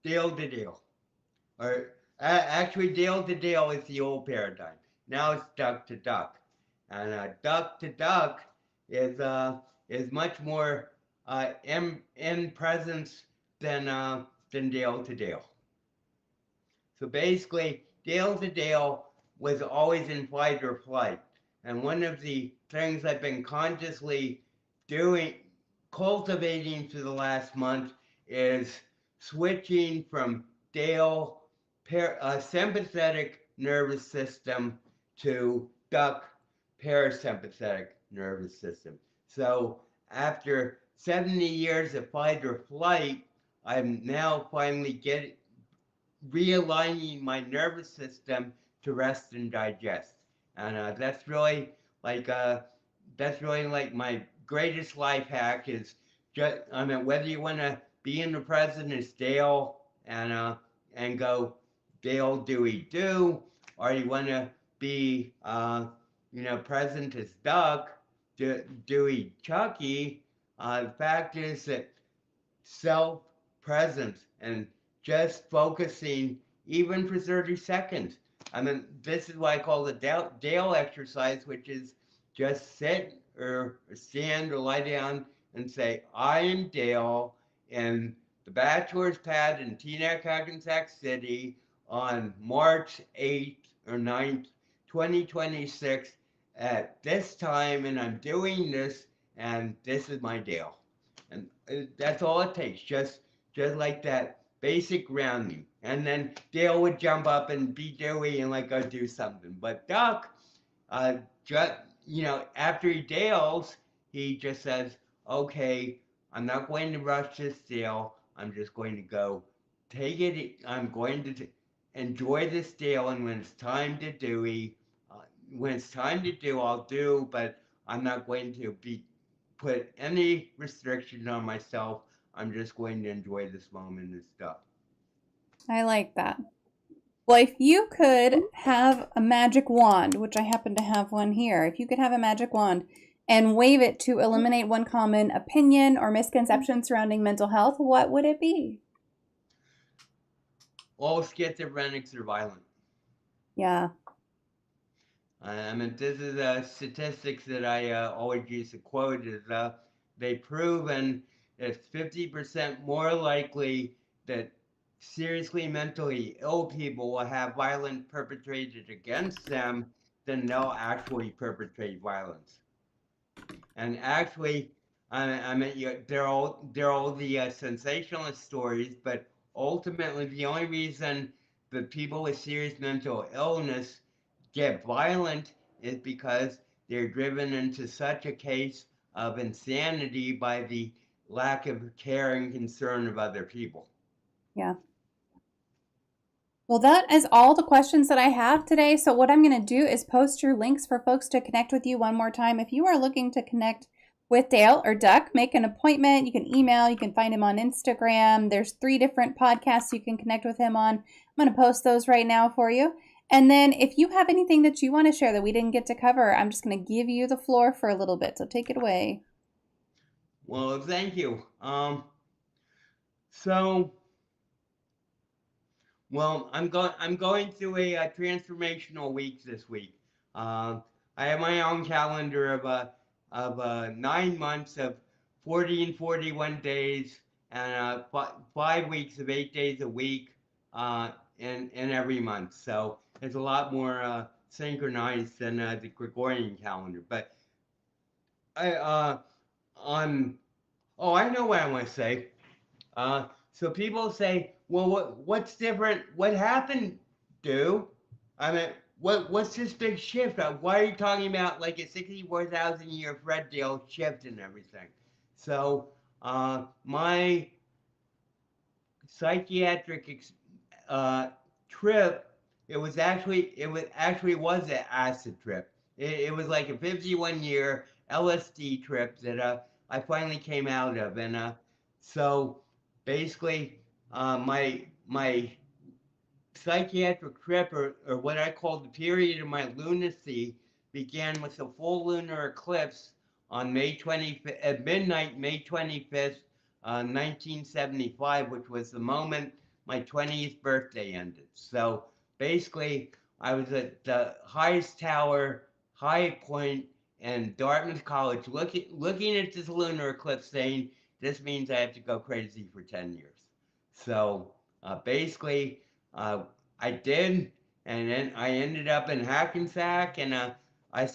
Deal to deal. Or actually, deal to deal is the old paradigm. Now it's duck to duck, and duck to duck is much more in presence than deal to deal. So basically, deal to deal was always in fight or flight, and one of the things I've been consciously doing, cultivating for the last month, is switching from Dale sympathetic nervous system to duck parasympathetic nervous system. So after 70 years of fight or flight, I'm now finally realigning my nervous system to rest and digest. And like uh, that's really like my greatest life hack is just, I mean, whether you want to be in the present as Dale and go Dale Dewey do, or you want to be present as Duck Dewey Chucky. The fact is that self presence and just focusing even for 30 seconds. I mean, this is why I call the Dale exercise, which is just sit or stand or lie down and say, I am Dale in the bachelor's pad in Teaneck, Hackensack City on March 8th or 9th, 2026 at this time, and I'm doing this, and this is my Dale. And that's all it takes, just like that basic grounding. And then Dale would jump up and be Dewey and like go do something. But Duck, uh, just after he Dales, he just says, "Okay, I'm not going to rush this Dale. I'm just going to go take it. I'm going to enjoy this Dale, and when it's time to Dewey, when it's time to do, I'll do. But I'm not going to be put any restriction on myself. I'm just going to enjoy this moment and stuff." I like that. Well, if you could have a magic wand, which I happen to have one here, if you could have a magic wand and wave it to eliminate one common opinion or misconception surrounding mental health, what would it be? All schizophrenics are violent. Yeah. I mean, this is statistics that I always use to quote is they proven it's 50% more likely that seriously mentally ill people will have violence perpetrated against them than they'll actually perpetrate violence. And actually, I mean, they're all the sensationalist stories, but ultimately, the only reason that people with serious mental illness get violent is because they're driven into such a case of insanity by the lack of care and concern of other people. Yeah. Well, that is all the questions that I have today. So, what I'm going to do is post your links for folks to connect with you one more time. If you are looking to connect with Dale or Duck, make an appointment. You can email, you can find him on Instagram. There's 3 different podcasts you can connect with him on. I'm going to post those right now for you. And then, if you have anything that you want to share that we didn't get to cover, I'm just going to give you the floor for a little bit. So, take it away. Well, thank you. So Well, I'm going through a transformational week this week. Uh, I have my own calendar of 9 months of 40 and 41 days and 5 weeks of 8 days a week in every month. So it's a lot more synchronized than the Gregorian calendar. But I on oh I know what I want to say. So people say, well, what's different? What happened, do? I mean, what's this big shift? Why are you talking about like a 64,000 year Fred deal shift and everything? So my psychiatric uh, trip, it was an acid trip. It was like a 51-year LSD trip that I finally came out of, and so basically my psychiatric trip, or what I call the period of my lunacy, began with a full lunar eclipse on May 25th, at midnight, May 25th, 1975, which was the moment my 20th birthday ended. So basically, I was at the highest tower, high point in Dartmouth College, looking at this lunar eclipse, saying, "This means I have to go crazy for 10 years." So basically, uh, I did, and then I ended up in Hackensack, and I was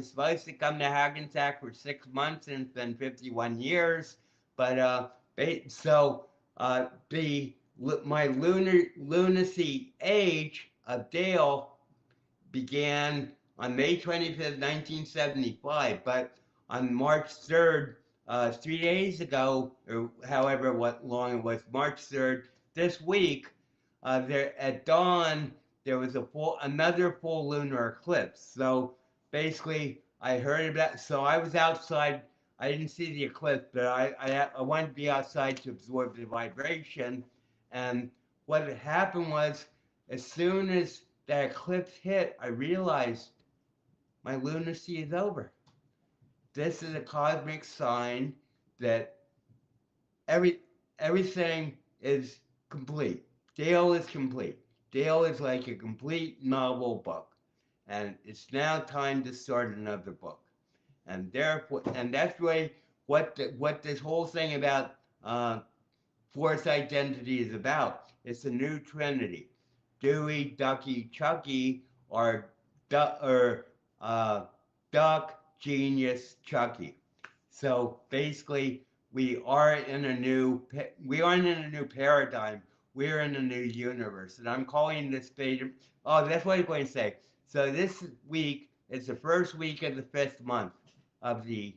supposed to come to Hackensack for 6 months, and it's been 51 years. But so the my lunacy age of Dale began on May 25th, 1975, but on March 3rd, 3 days ago, or however what long it was, March 3rd, this week, there at dawn, there was another full lunar eclipse. So basically, I heard about. So I was outside. I didn't see the eclipse, but I wanted to be outside to absorb the vibration. And what had happened was, as soon as that eclipse hit, I realized my lunacy is over. This is a cosmic sign that every everything is complete. Dale is complete. Dale is like a complete novel book, and it's now time to start another book. And therefore, and that's really what this whole thing about fourth identity is about. It's a new trinity. Dewey, Ducky, Chucky, or or uh, Duck, Genius, Chucky. So basically, we aren't in a new paradigm. We're in a new universe, and I'm calling this beta. Oh, that's what I'm going to say. So this week is the first week of the 5th month of the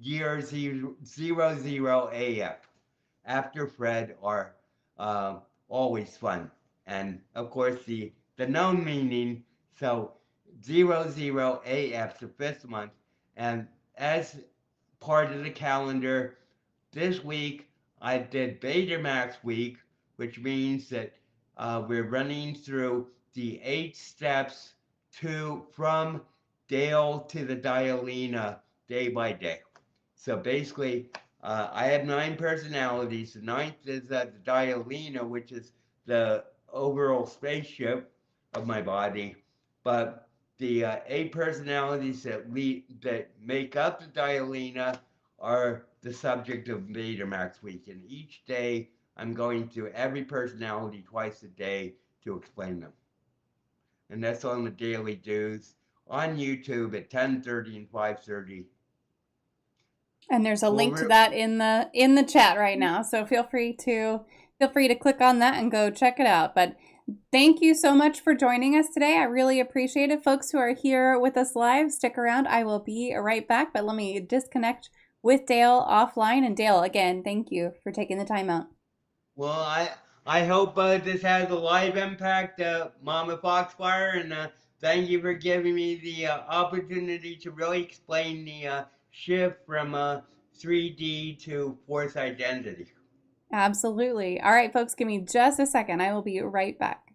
year 00 AF. After Fred are always fun, and of course the known meaning. So 00 AF, the 5th month, and as part of the calendar. This week I did Betamax week, which means that We're running through the 8 steps from Dale to the Dialina day by day. So basically, I have 9 personalities. The ninth is the Dialina, which is the overall spaceship of my body. But the 8 personalities that make up the Dialina are the subject of Betamax Week. And each day, I'm going through every personality twice a day to explain them. And that's on the Daily Dues on YouTube at 10:30 and 5:30. And there's a link to Well, that in the chat right now. So feel free to click on that and go check it out. But thank you so much for joining us today. I really appreciate it. Folks who are here with us live, stick around. I will be right back, but let me disconnect with Dale offline. And Dale, again, thank you for taking the time out. well, I hope this has a live impact, MommaFoxFire, and thank you for giving me the opportunity to really explain the shift from 3D to force identity. Absolutely. All right, folks, give me just a second. I will be right back.